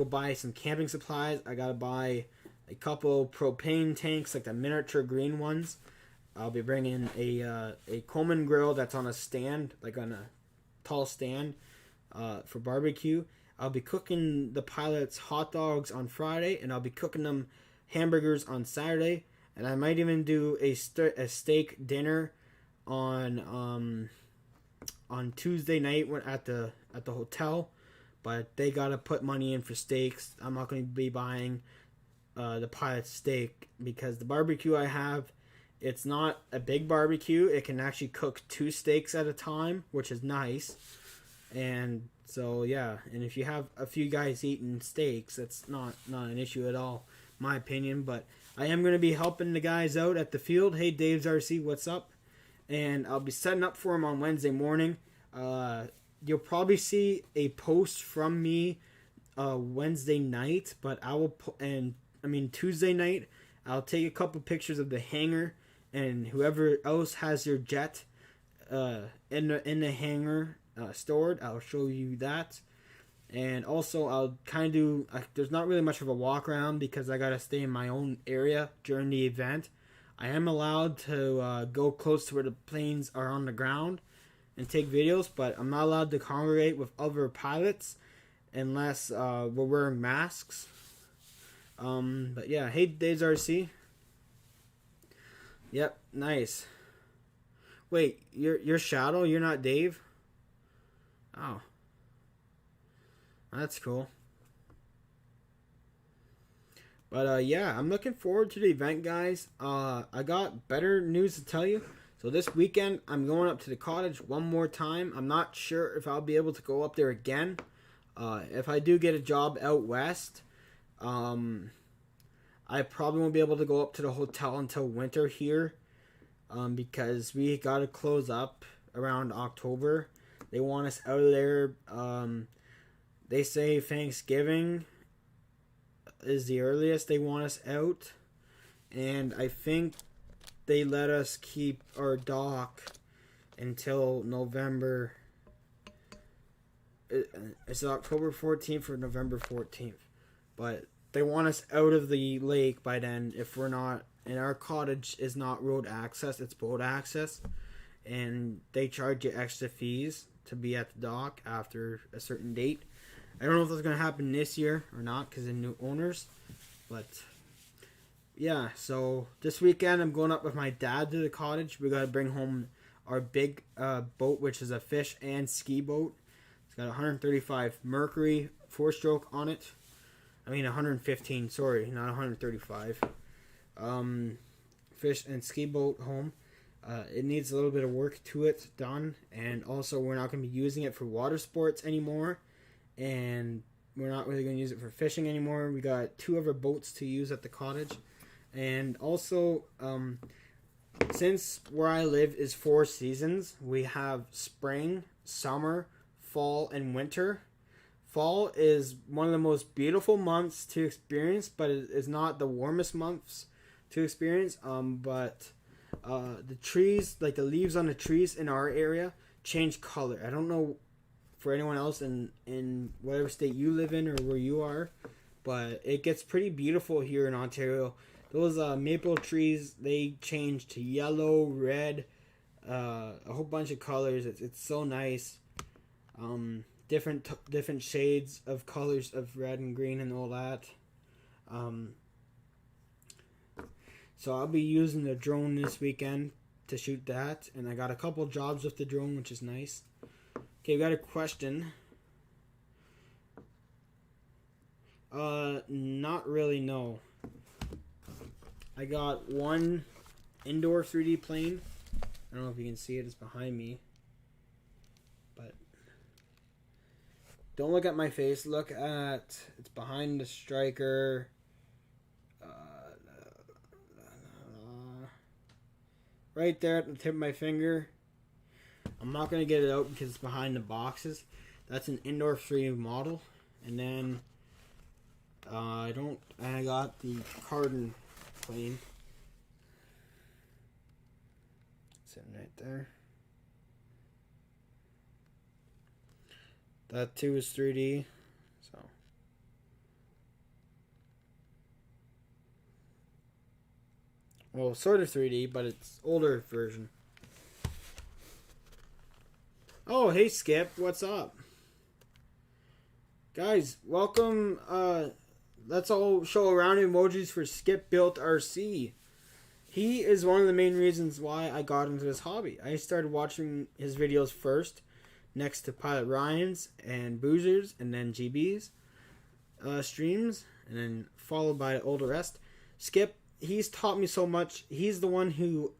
Speaker 1: buy some camping supplies. I gotta buy a couple propane tanks, like the miniature green ones. I'll be bringing a Coleman grill that's on a stand, like on a tall stand, for barbecue. I'll be cooking the pilots hot dogs on Friday, and I'll be cooking them hamburgers on Saturday. And I might even do a steak dinner on Tuesday night at the hotel, but they gotta put money in for steaks. I'm not going to be buying the pilot's steak because the barbecue I have, it's not a big barbecue. It can actually cook 2 steaks at a time, which is nice. And so yeah, and if you have a few guys eating steaks, that's not an issue at all, my opinion. But I am going to be helping the guys out at the field. Hey, Dave's RC, what's up? And I'll be setting up for them on Wednesday morning. You'll probably see a post from me Wednesday night, but Tuesday night, I'll take a couple pictures of the hangar, and whoever else has your jet in the hangar stored, I'll show you that. And also, I'll kind of do, there's not really much of a walk around because I got to stay in my own area during the event. I am allowed to go close to where the planes are on the ground and take videos, but I'm not allowed to congregate with other pilots unless we're wearing masks. But yeah, hey, Dave's RC. Yep, nice. Wait, you're Shadow? You're not Dave? Oh. That's cool. But yeah, I'm looking forward to the event, guys. I got better news to tell you. So this weekend, I'm going up to the cottage one more time. I'm not sure if I'll be able to go up there again. If I do get a job out west, I probably won't be able to go up to the hotel until winter here, because we got to close up around October. They want us out of there. They say Thanksgiving is the earliest they want us out, and I think they let us keep our dock until November it's October 14th or November 14th, but they want us out of the lake by then if we're not. And our cottage is not road access; it's boat access, and they charge you extra fees to be at the dock after a certain date. I don't know if that's going to happen this year or not because of new owners, but yeah. So this weekend I'm going up with my dad to the cottage. We got to bring home our big boat, which is a fish and ski boat. It's got 135 Mercury 4-stroke on it. I mean 115, sorry, not 135. Fish and ski boat home. It needs a little bit of work to it done, and also we're not going to be using it for water sports anymore, and we're not really going to use it for fishing anymore. We got 2 other boats to use at the cottage, and also since where I live is 4 seasons, we have spring, summer, fall, and winter. Fall is one of the most beautiful months to experience, but it is not the warmest months to experience. But the trees, like the leaves on the trees in our area, change color. I don't know for anyone else in whatever state you live in or where you are, but it gets pretty beautiful here in Ontario. Those maple trees, they change to yellow, red, a whole bunch of colors. It's so nice. Different shades of colors of red and green and all that. So I'll be using the drone this weekend to shoot that, and I got a couple jobs with the drone, which is nice. Okay, we got a question. Not really, no. I got one indoor 3D plane. I don't know if you can see it, it's behind me. But don't look at my face, look at, it's behind the striker. Right there at the tip of my finger. I'm not going to get it out because it's behind the boxes. That's an indoor 3D model. And then I got the Cardin plane. Sitting right there. That too is 3D. So well, sort of 3D, but it's older version. Oh, hey Skip, what's up? Guys, welcome. Let's all show a round of emojis for Skip Built RC. He is one of the main reasons why I got into this hobby. I started watching his videos first, next to Pilot Ryan's and Boozer's, and then GB's streams, and then followed by all the rest. Skip, he's taught me so much. He's the one who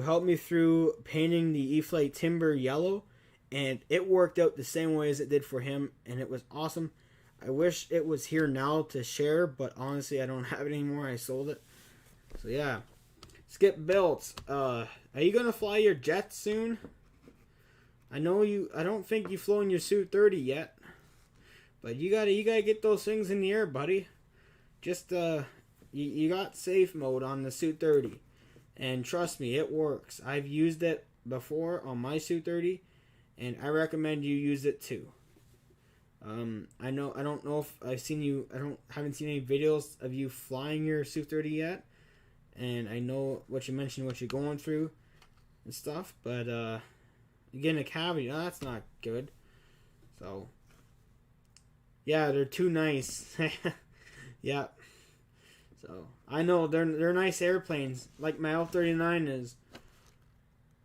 Speaker 1: helped me through painting the Flght timber yellow, and it worked out the same way as it did for him, and it was awesome. I wish it was here now to share, but honestly I don't have it anymore. I sold it. So yeah, Skip Built, are you gonna fly your jet soon? I know you. I don't think you've flown your Su-30 yet, but you gotta get those things in the air, buddy. Just you got safe mode on the Su-30, and trust me, it works. I've used it before on my Su-30, and I recommend you use it too. I don't know if I've seen you. Haven't seen any videos of you flying your Su-30 yet, and I know what you mentioned, what you're going through, and stuff. But you get in a cavity, that's not good. So yeah, they're too nice. Yeah. So I know they're nice airplanes, like my L-39 is.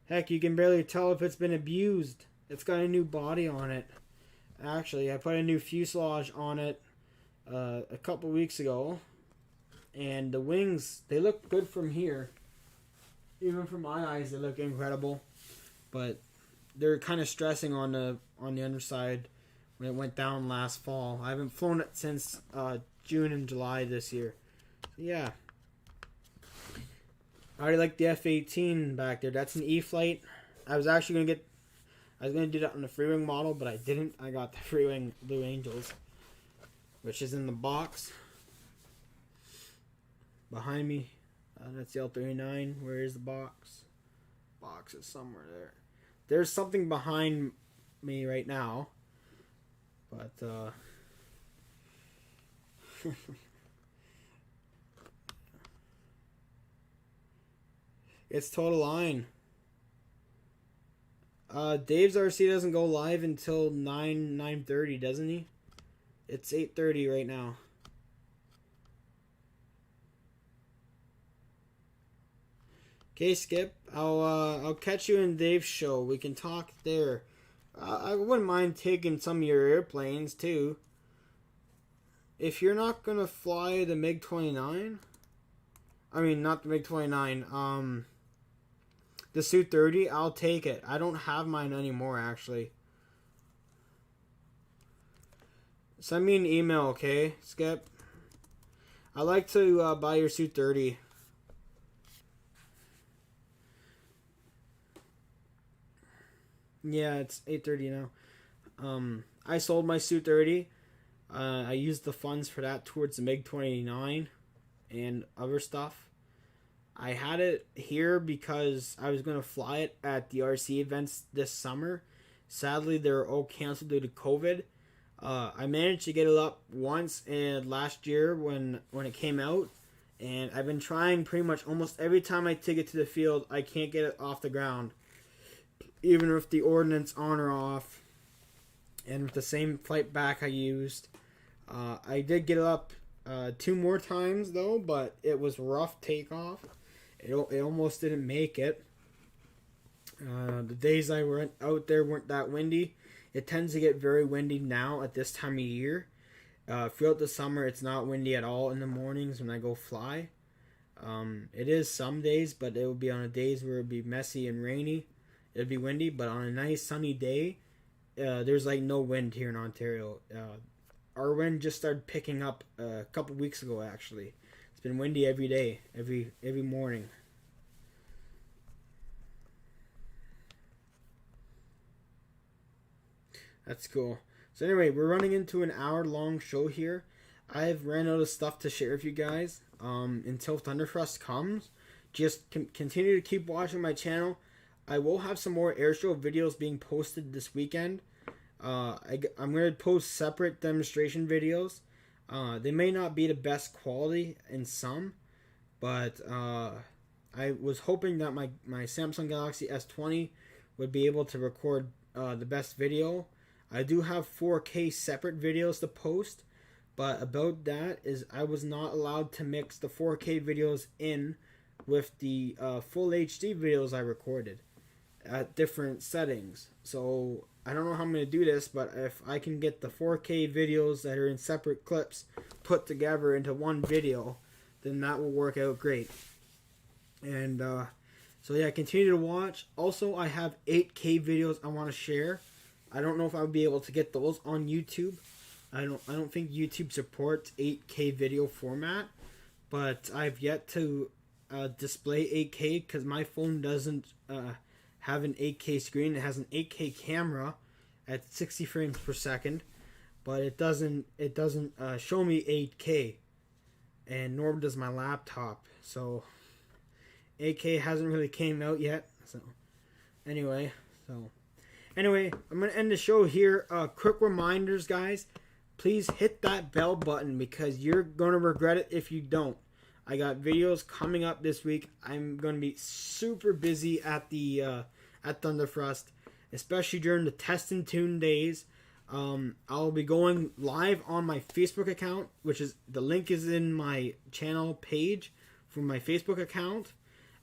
Speaker 1: Heck, you can barely tell if it's been abused. It's got a new body on it. Actually, I put a new fuselage on it a couple weeks ago, and the wings, they look good from here. Even from my eyes, they look incredible. But they're kind of stressing on the underside when it went down last fall. I haven't flown it since June and July this year. So yeah. I already like the F-18 back there. That's an E-Flite. I was going to do that on the Freewing model, but I didn't. I got the Freewing Blue Angels, which is in the box behind me. That's the L-39. Where is the box? Box is somewhere there. There's something behind me right now. But it's Total Line. Dave's RC doesn't go live until 9:30, doesn't he? It's 8:30 right now. Okay, Skip. I'll catch you in Dave's show. We can talk there. I wouldn't mind taking some of your airplanes too. If you're not gonna fly the MiG-29, I mean not the MiG-29, the Su-30, I'll take it. I don't have mine anymore, actually. Send me an email, okay, Skip? I'd like to buy your Su-30. Yeah, it's 8:30 now. I sold my Su-30. I used the funds for that towards the MiG-29 and other stuff. I had it here because I was going to fly it at the RC events this summer. Sadly, they were all canceled due to COVID. I managed to get it up once last year when it came out. And I've been trying pretty much almost every time I take it to the field, I can't get it off the ground. Even with the ordnance on or off, and with the same flight back I used. I did get it up 2 more times though, but it was rough takeoff. It almost didn't make it. The days I went out there weren't that windy. It tends to get very windy now at this time of year. Throughout the summer, it's not windy at all in the mornings when I go fly. It is some days, but it will be on days where it would be messy and rainy. It'd be windy, but on a nice sunny day, there's like no wind here in Ontario. Our wind just started picking up a couple weeks ago, actually. It's been windy every day, every morning. That's cool. So anyway, we're running into an hour-long show here. I've ran out of stuff to share with you guys until Thunderfrost comes. Just continue to keep watching my channel. I will have some more airshow videos being posted this weekend. I'm going to post separate demonstration videos. They may not be the best quality in some, but I was hoping that my Samsung Galaxy S20 would be able to record the best video. I do have 4K separate videos to post, but about that is I was not allowed to mix the 4K videos in with the full HD videos I recorded at different settings. So I don't know how I'm going to do this, but if I can get the 4K videos that are in separate clips put together into one video, then that will work out great. And so yeah, continue to watch. Also, I have 8K videos I want to share. I don't know if I'll be able to get those on YouTube. I don't think YouTube supports 8K video format, but I've yet to display 8K because my phone doesn't have an 8K screen. It has an 8K camera at 60 frames per second, but it doesn't show me 8K, and nor does my laptop. So 8K hasn't really came out yet. So anyway, I'm gonna end the show here. Quick reminders, guys. Please hit that bell button because you're gonna regret it if you don't. I got videos coming up this week. I'm going to be super busy at the at Thunderfrost, especially during the test and tune days. I'll be going live on my Facebook account, which is the link is in my channel page for my Facebook account.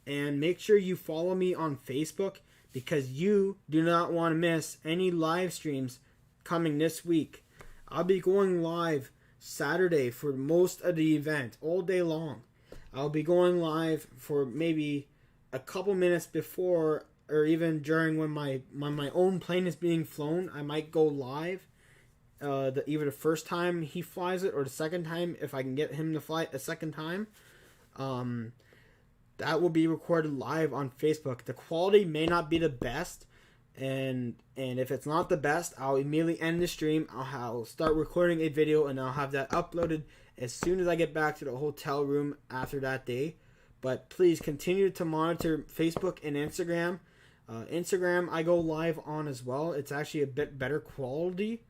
Speaker 1: And make sure you follow me on Facebook because you do not want to miss any live streams coming this week. I'll be going live Saturday for most of the event, all day long. I'll be going live for maybe a couple minutes before or even during when my own plane is being flown. I might go live either the first time he flies it or the second time if I can get him to fly it a second time. That will be recorded live on Facebook. The quality may not be the best, and if it's not the best, I'll immediately end the stream. I'll start recording a video and I'll have that uploaded as soon as I get back to the hotel room after that day. But please continue to monitor Facebook and Instagram. Instagram, I go live on as well. It's actually a bit better quality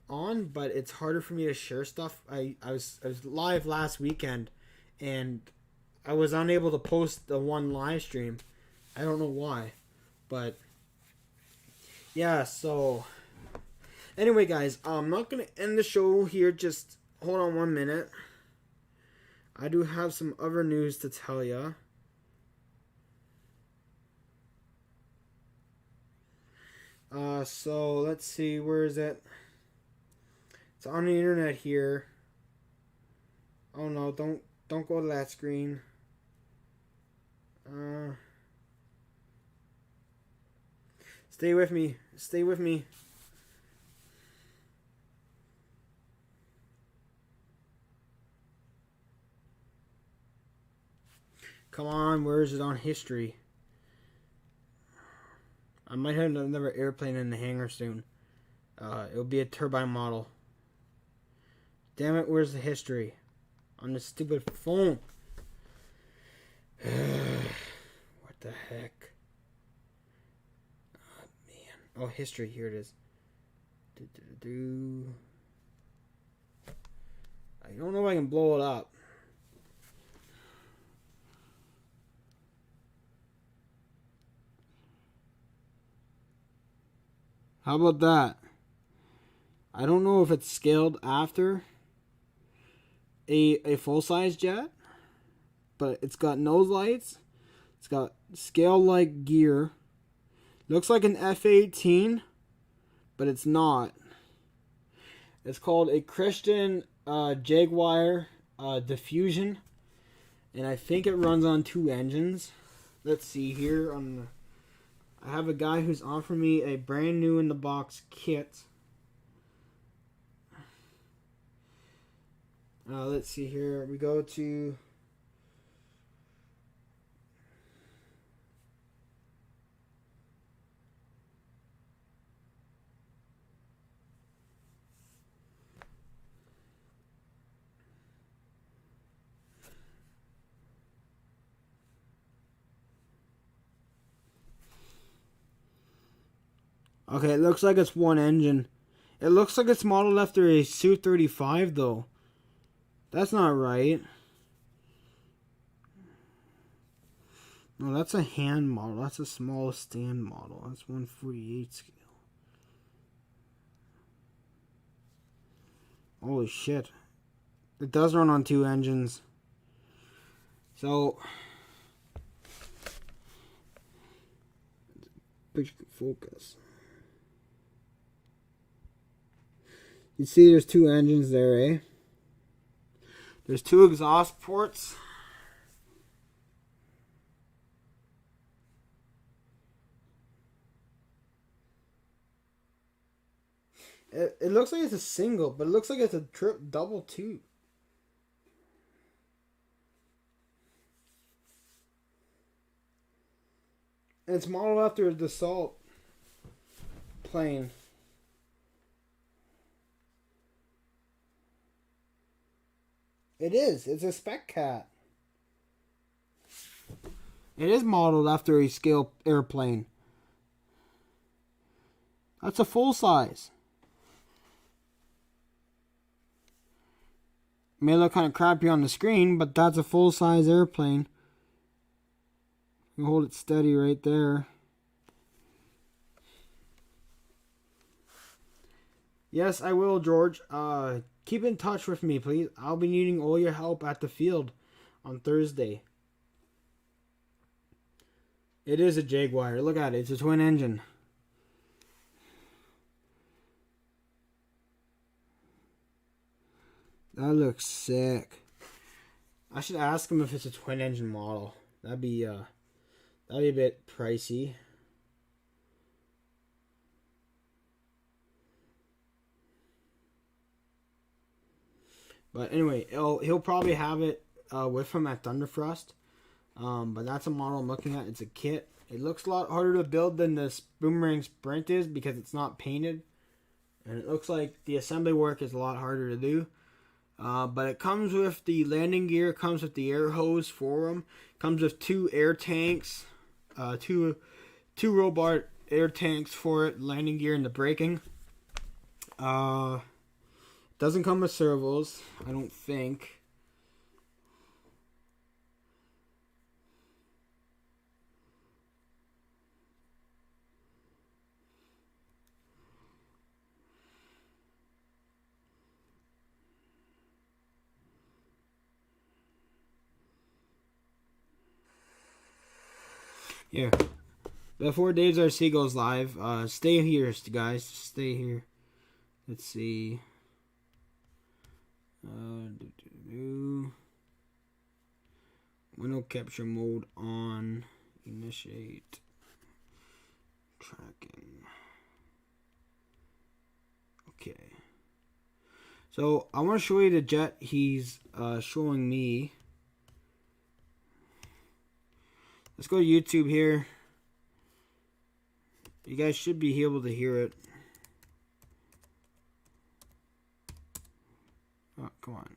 Speaker 1: on, but it's harder for me to share stuff. I was live last weekend, and I was unable to post the one live stream. I don't know why, but yeah. So anyway, guys, I'm not gonna end the show here. Just hold on 1 minute. I do have some other news to tell ya. So let's see, where is it? It's on the internet here. Oh no, don't go to that screen. Stay with me. Stay with me. Come on, where is it on history? I might have another airplane in the hangar soon. It'll be a turbine model. Damn it, where's the history? On this stupid phone. What the heck? Oh, man. Oh, history, here it is. I don't know if I can blow it up. How about that? I don't know if it's scaled after a full-size jet, but it's got nose lights. It's got scale-like gear. Looks like an F-18, but it's not. It's called a Christian Jaguar Diffusion, and I think it runs on 2 engines. Let's see here on the... I have a guy who's offering me a brand new in the box kit. Let's see here. We go to... Okay, it looks like it's 1 engine. It looks like it's modeled after a Su-35 though. That's not right. No, that's a hand model. That's a small stand model. That's 148 scale. Holy shit. It does run on 2 engines. So... picture focus. You see there's 2 engines there, eh? There's 2 exhaust ports. It looks like it's a single, but it looks like it's a double too. And it's modeled after a Dassault plane. It is. It's a spec cat. It is modeled after a scale airplane. That's a full size. May look kind of crappy on the screen, but that's a full size airplane. You hold it steady right there. Yes, I will, George. Keep in touch with me, please. I'll be needing all your help at the field on Thursday. It is a Jaguar. Look at it. It's a twin engine. That looks sick. I should ask him if it's a twin engine model. That'd be a bit pricey. But anyway, he'll probably have it with him at Thunderfrust. But that's a model I'm looking at. It's a kit. It looks a lot harder to build than the Boomerang Sprint is because it's not painted. And it looks like the assembly work is a lot harder to do. But it comes with the landing gear. It comes with the air hose for them. It comes with 2 air tanks. Two 2 robot air tanks for it, landing gear and the braking. Doesn't come with servos, I don't think. Yeah. Before Dave's RC goes live, stay here, guys. Stay here. Let's see. Window capture mode on. Initiate. Tracking. Okay. So I want to show you the jet he's showing me. Let's go to YouTube here. You guys should be able to hear it. Oh, come on.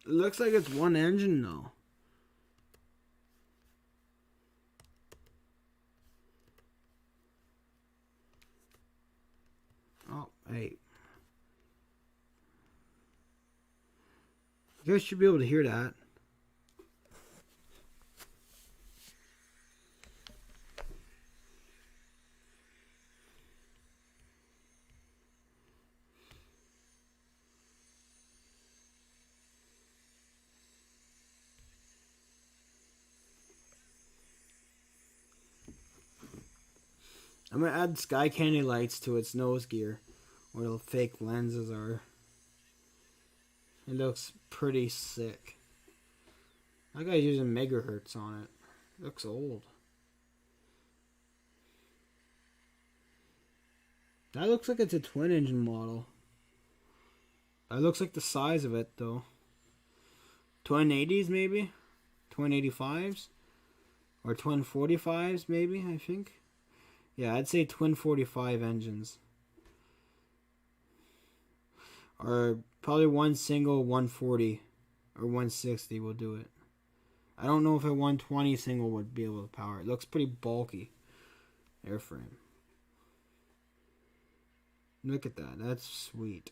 Speaker 1: It looks like it's one engine though. Oh, hey. You guys should be able to hear that. I'm going to add sky candy lights to its nose gear, where the fake lenses are. It looks pretty sick. That guy's using megahertz on it. It looks old. That looks like it's a twin engine model. That looks like the size of it though. Twin 80s maybe? Twin 85s? Or twin 45s maybe, I think. Yeah, I'd say twin 45 engines. Or probably one single 140 or 160 will do it. I don't know if a 120 single would be able to power it. It looks pretty bulky. Airframe. Look at that. That's sweet.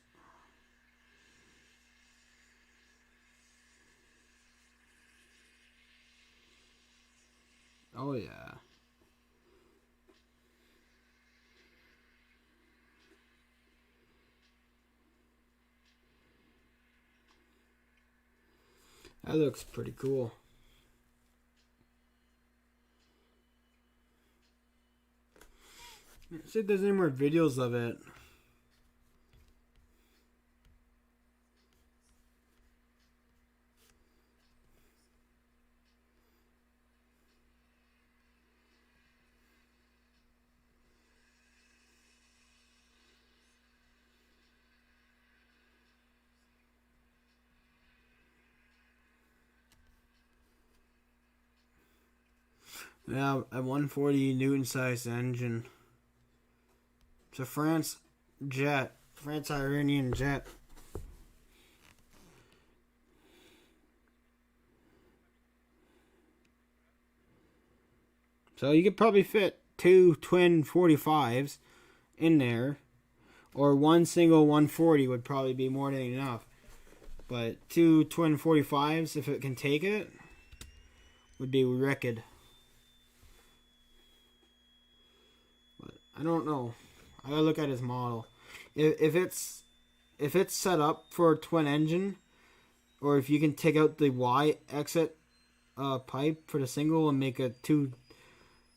Speaker 1: Oh yeah. That looks pretty cool. Let's see if there's any more videos of it. Yeah, a 140 Newton sized engine. It's a France jet. France-Iranian jet. So you could probably fit 2 twin 45s in there. Or one single 140 would probably be more than enough. But 2 twin 45s, if it can take it, would be wicked. But I don't know. I gotta look at his model. If it's set up for a twin engine, or if you can take out the Y exit pipe for the single and make a two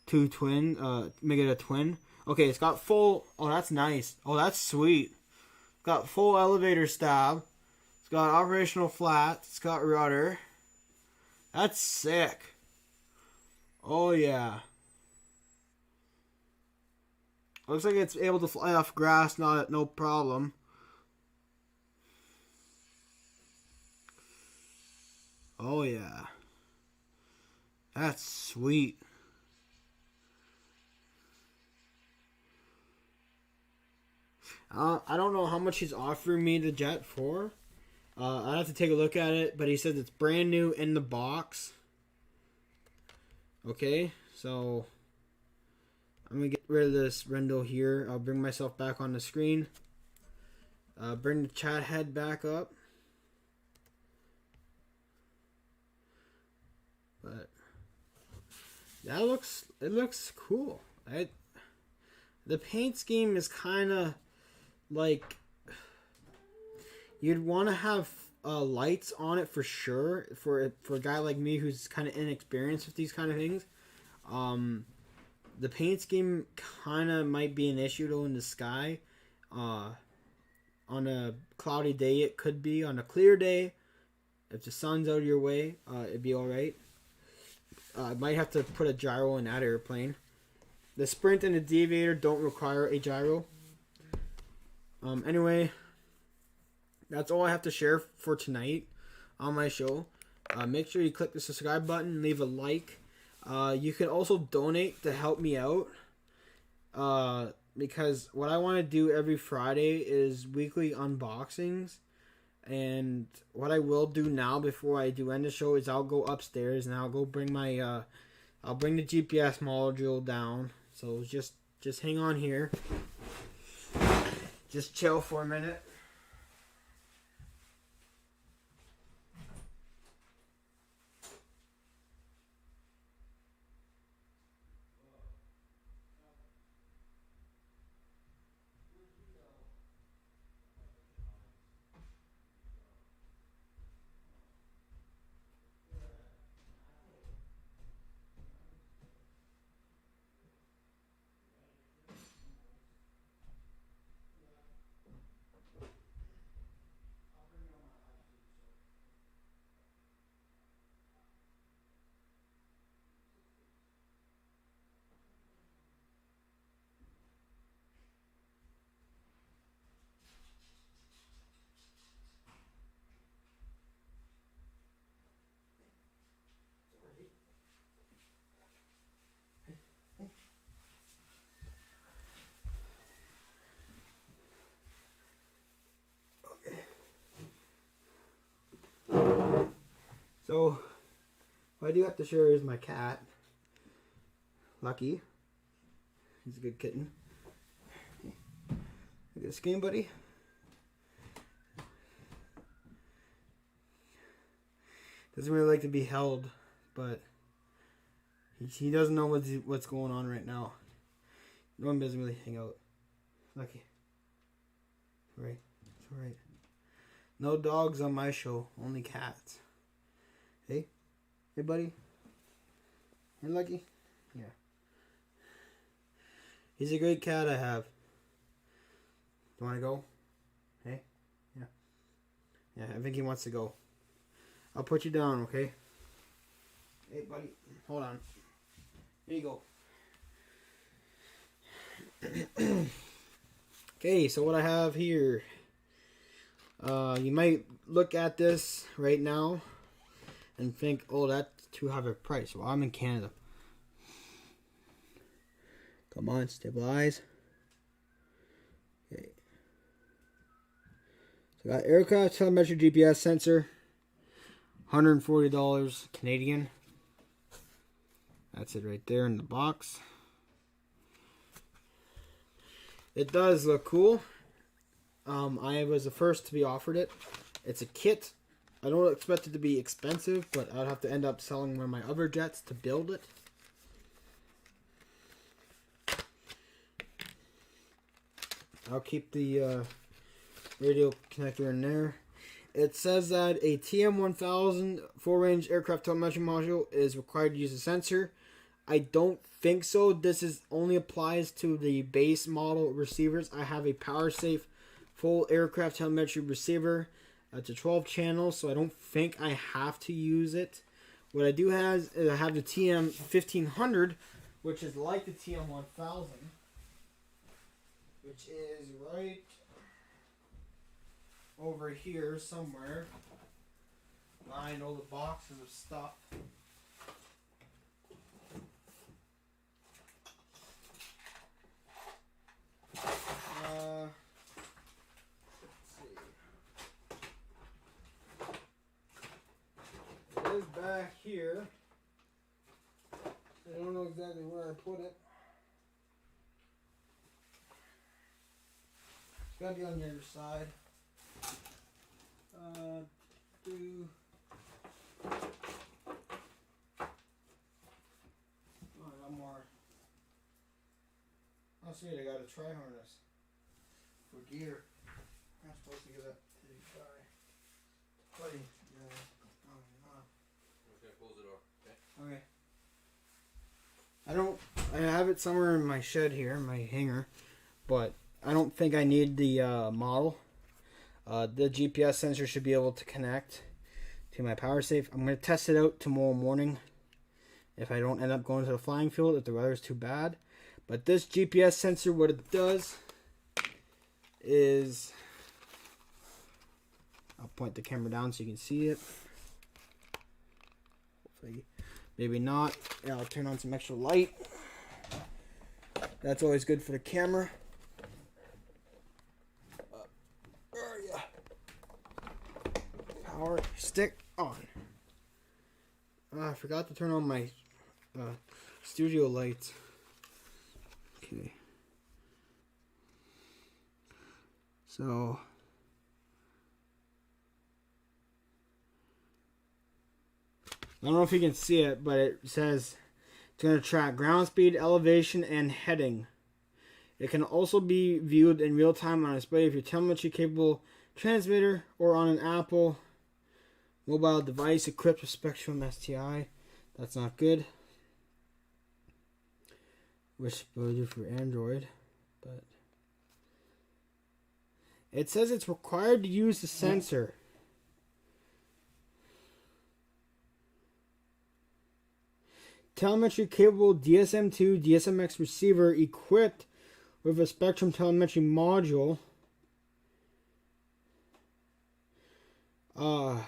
Speaker 1: twin, make it a twin. Okay, it's got full. Oh, that's nice. Oh, that's sweet. It's got full elevator stab. It's got operational flat. It's got rudder. That's sick. Oh yeah. Looks like it's able to fly off grass, no problem. Oh yeah. That's sweet. I don't know how much he's offering me the jet for. I'd have to take a look at it, but he says it's brand new in the box. Okay, so I'm going to get rid of this window here. I'll bring myself back on the screen. Bring the chat head back up. But that looks cool. The paint scheme is kind of like you'd want to have lights on it for sure for a guy like me who's kind of inexperienced with these kind of things. The paint scheme kind of might be an issue though in the sky. On a cloudy day it could be. On a clear day, if the sun's out of your way, it'd be alright. I might have to put a gyro in that airplane. The sprint and the deviator don't require a gyro. Anyway, that's all I have to share for tonight on my show. Make sure you click the subscribe button, leave a like. You can also donate to help me out. Because what I want to do every Friday is weekly unboxings. And what I will do now before I do end the show is I'll go upstairs and I'll go bring my I'll bring the GPS module down. So just hang on here. Just chill for a minute. So, what I do have to share is my cat, Lucky. He's a good kitten. Look at the skin, buddy. Doesn't really like to be held, but he doesn't know what's going on right now. No one doesn't really hang out. Lucky. It's alright. It's alright. No dogs on my show, only cats. Hey? Hey, buddy? Hey, Lucky? Yeah. He's a great cat I have. You want to go? Hey? Yeah. Yeah, I think he wants to go. I'll put you down, okay? Hey, buddy. Hold on. Here you go. Okay, so what I have here. You might look at this right now and think, oh, that's too high of a price. Well, I'm in Canada. Come on, stabilize. Okay. So I got aircraft telemetry GPS sensor. $140 Canadian. That's it right there in the box. It does look cool. I was the first to be offered it. It's a kit. I don't expect it to be expensive, but I'd have to end up selling one of my other jets to build it. I'll keep the radio connector in there. It says that a TM1000 full-range aircraft telemetry module is required to use a sensor. I don't think so. This only applies to the base model receivers. I have a PowerSafe full aircraft telemetry receiver. It's a 12 channel, so I don't think I have to use it What I do have is I have the TM1500, which is like the TM1000, which is right over here somewhere behind all the boxes of stuff. It is back here. I don't know exactly where I put it. It's gotta be on the other side. One more. Oh, sweet, I got a tri-harness for gear. I'm supposed to give that to the guy. Buddy, yeah. Oh, no.
Speaker 2: I'm just gonna close the door, okay?
Speaker 1: Okay. I have it somewhere in my shed here, my hanger, but I don't think I need the model. The GPS sensor should be able to connect to my power safe. I'm going to test it out tomorrow morning if I don't end up going to the flying field, if the weather is too bad. But this GPS sensor, what it does is, I'll point the camera down so you can see it. Hopefully, maybe not. Yeah, I'll turn on some extra light. That's always good for the camera. Where are ya? Power stick on. I forgot to turn on my studio lights. Okay. So I don't know if you can see it, but it says it's going to track ground speed, elevation, and heading. It can also be viewed in real time on a display of your telemetry capable transmitter or on an Apple mobile device equipped with Spectrum STI. That's not good. Wish it would do for Android, but it says it's required to use the sensor. Telemetry capable DSM2 DSMX receiver equipped with a Spectrum telemetry module. I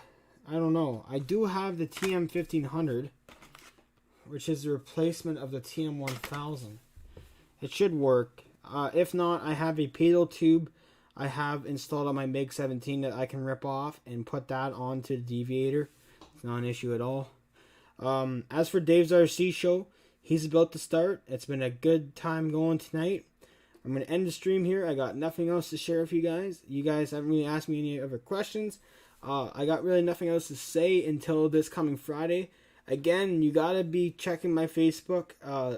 Speaker 1: don't know. I do have the TM1500, which is the replacement of the TM1000. It should work. If not, I have a pedal tube I have installed on my MiG 17 that I can rip off and put that onto the deviator. It's not an issue at all. As for Dave's RC show, he's about to start. It's been a good time going tonight. I'm going to end the stream here. I got nothing else to share with you guys. You guys haven't really asked me any other questions. I got really nothing else to say until this coming Friday. Again, you got to be checking my Facebook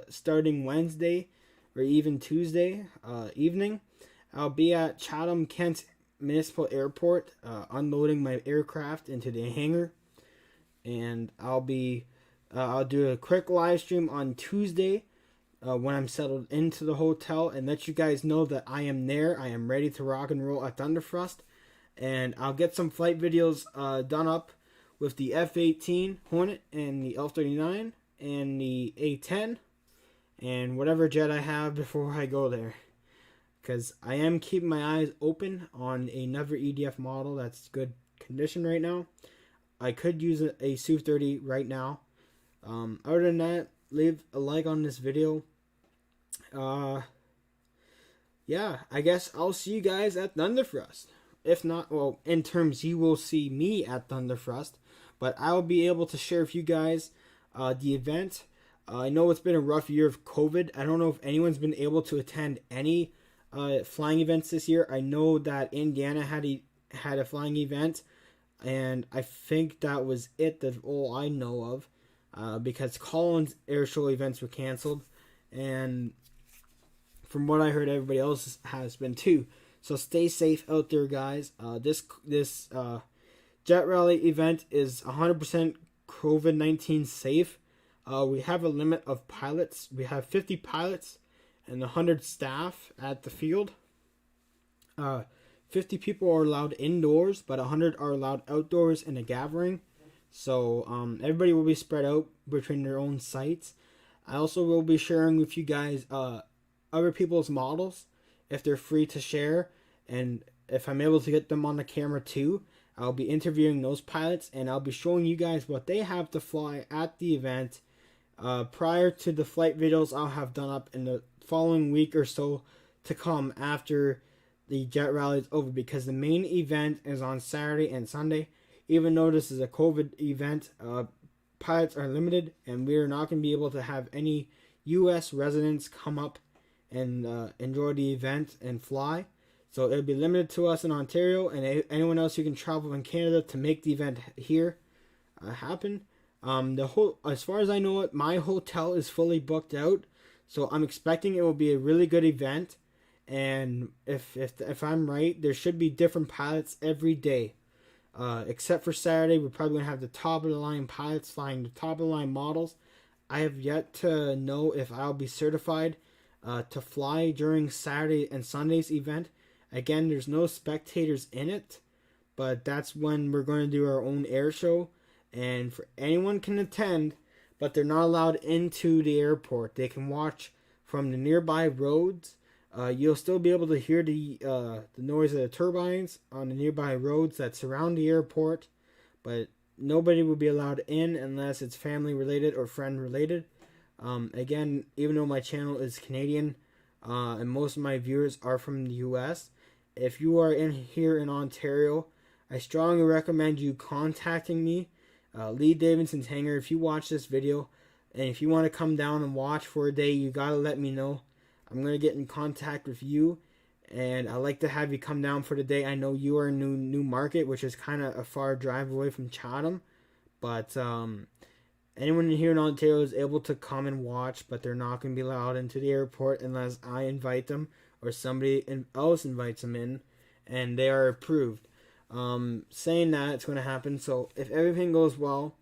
Speaker 1: starting Wednesday or even Tuesday evening. I'll be at Chatham, Kent Municipal Airport unloading my aircraft into the hangar. And I'll do a quick live stream on Tuesday when I'm settled into the hotel and let you guys know that I am there. I am ready to rock and roll at Thunderfrust. And I'll get some flight videos done up with the F-18 Hornet and the L-39 and the A-10 and whatever jet I have before I go there. Because I am keeping my eyes open on another EDF model that's good condition right now. I could use a Su-30 right now. Other than that, leave a like on this video. Yeah, I guess I'll see you guys at Thunderfrust. If not, well, in terms, you will see me at Thunderfrust. But I will be able to share with you guys the event. I know it's been a rough year of COVID. I don't know if anyone's been able to attend any flying events this year. I know that Indiana had a flying event. And I think that was it. That's all I know of. Because Collins air show events were canceled. And from what I heard, everybody else has been too. So stay safe out there, guys. This Jet Rally event is 100% COVID-19 safe. We have a limit of pilots. We have 50 pilots and 100 staff at the field. 50 people are allowed indoors, but 100 are allowed outdoors in a gathering. So everybody will be spread out between their own sites. I also will be sharing with you guys other people's models if they're free to share, and if I'm able to get them on the camera too. I'll be interviewing those pilots, and I'll be showing you guys what they have to fly at the event prior to the flight videos I'll have done up in the following week or so to come after the jet rally is over, because the main event is on Saturday and Sunday. Even though this is a COVID event, pilots are limited, and we are not going to be able to have any U.S. residents come up and enjoy the event and fly. So it'll be limited to us in Ontario, and anyone else who can travel in Canada to make the event here happen. As far as I know it, my hotel is fully booked out, so I'm expecting it will be a really good event. And if I'm right, there should be different pilots every day. Except for Saturday, we're probably going to have the top of the line pilots flying the top of the line models. I have yet to know if I'll be certified to fly during Saturday and Sunday's event. Again, there's no spectators in it, but that's when we're going to do our own air show. And anyone can attend, but they're not allowed into the airport. They can watch from the nearby roads. You'll still be able to hear the noise of the turbines on the nearby roads that surround the airport, but nobody will be allowed in unless it's family related or friend related. Again, even though my channel is Canadian and most of my viewers are from the US, if you are here in Ontario, I strongly recommend you contacting me, Lee Davidson's Hanger. If you watch this video and if you want to come down and watch for a day, you gotta let me know. I'm going to get in contact with you, and I'd like to have you come down for the day. I know you are in New Market, which is kind of a far drive away from Chatham, but anyone here in Ontario is able to come and watch, but they're not going to be allowed into the airport unless I invite them or somebody else invites them in, and they are approved. Saying that, it's going to happen, so if everything goes well,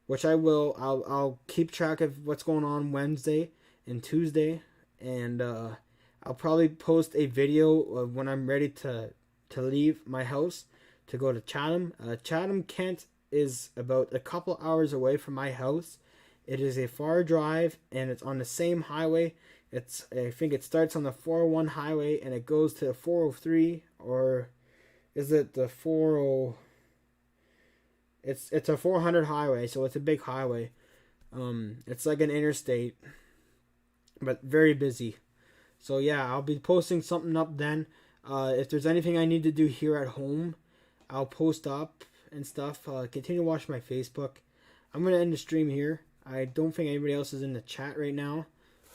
Speaker 1: which I will, I'll keep track of what's going on Wednesday and Tuesday. And I'll probably post a video of when I'm ready to leave my house to go to Chatham. Chatham, Kent is about a couple hours away from my house. It is a far drive, and it's on the same highway. I think it starts on the 401 highway and it goes to the 403, or is it the 40? It's a 400 highway, so it's a big highway. It's like an interstate, but very busy. So yeah, I'll be posting something up then. If there's anything I need to do here at home, I'll post up and stuff. Continue to watch my Facebook. I'm going to end the stream here. I don't think anybody else is in the chat right now,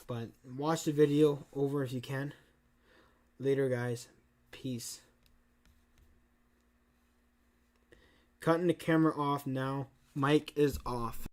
Speaker 1: but watch the video over if you can. Later, guys. Peace. Cutting the camera off now. Mic is off.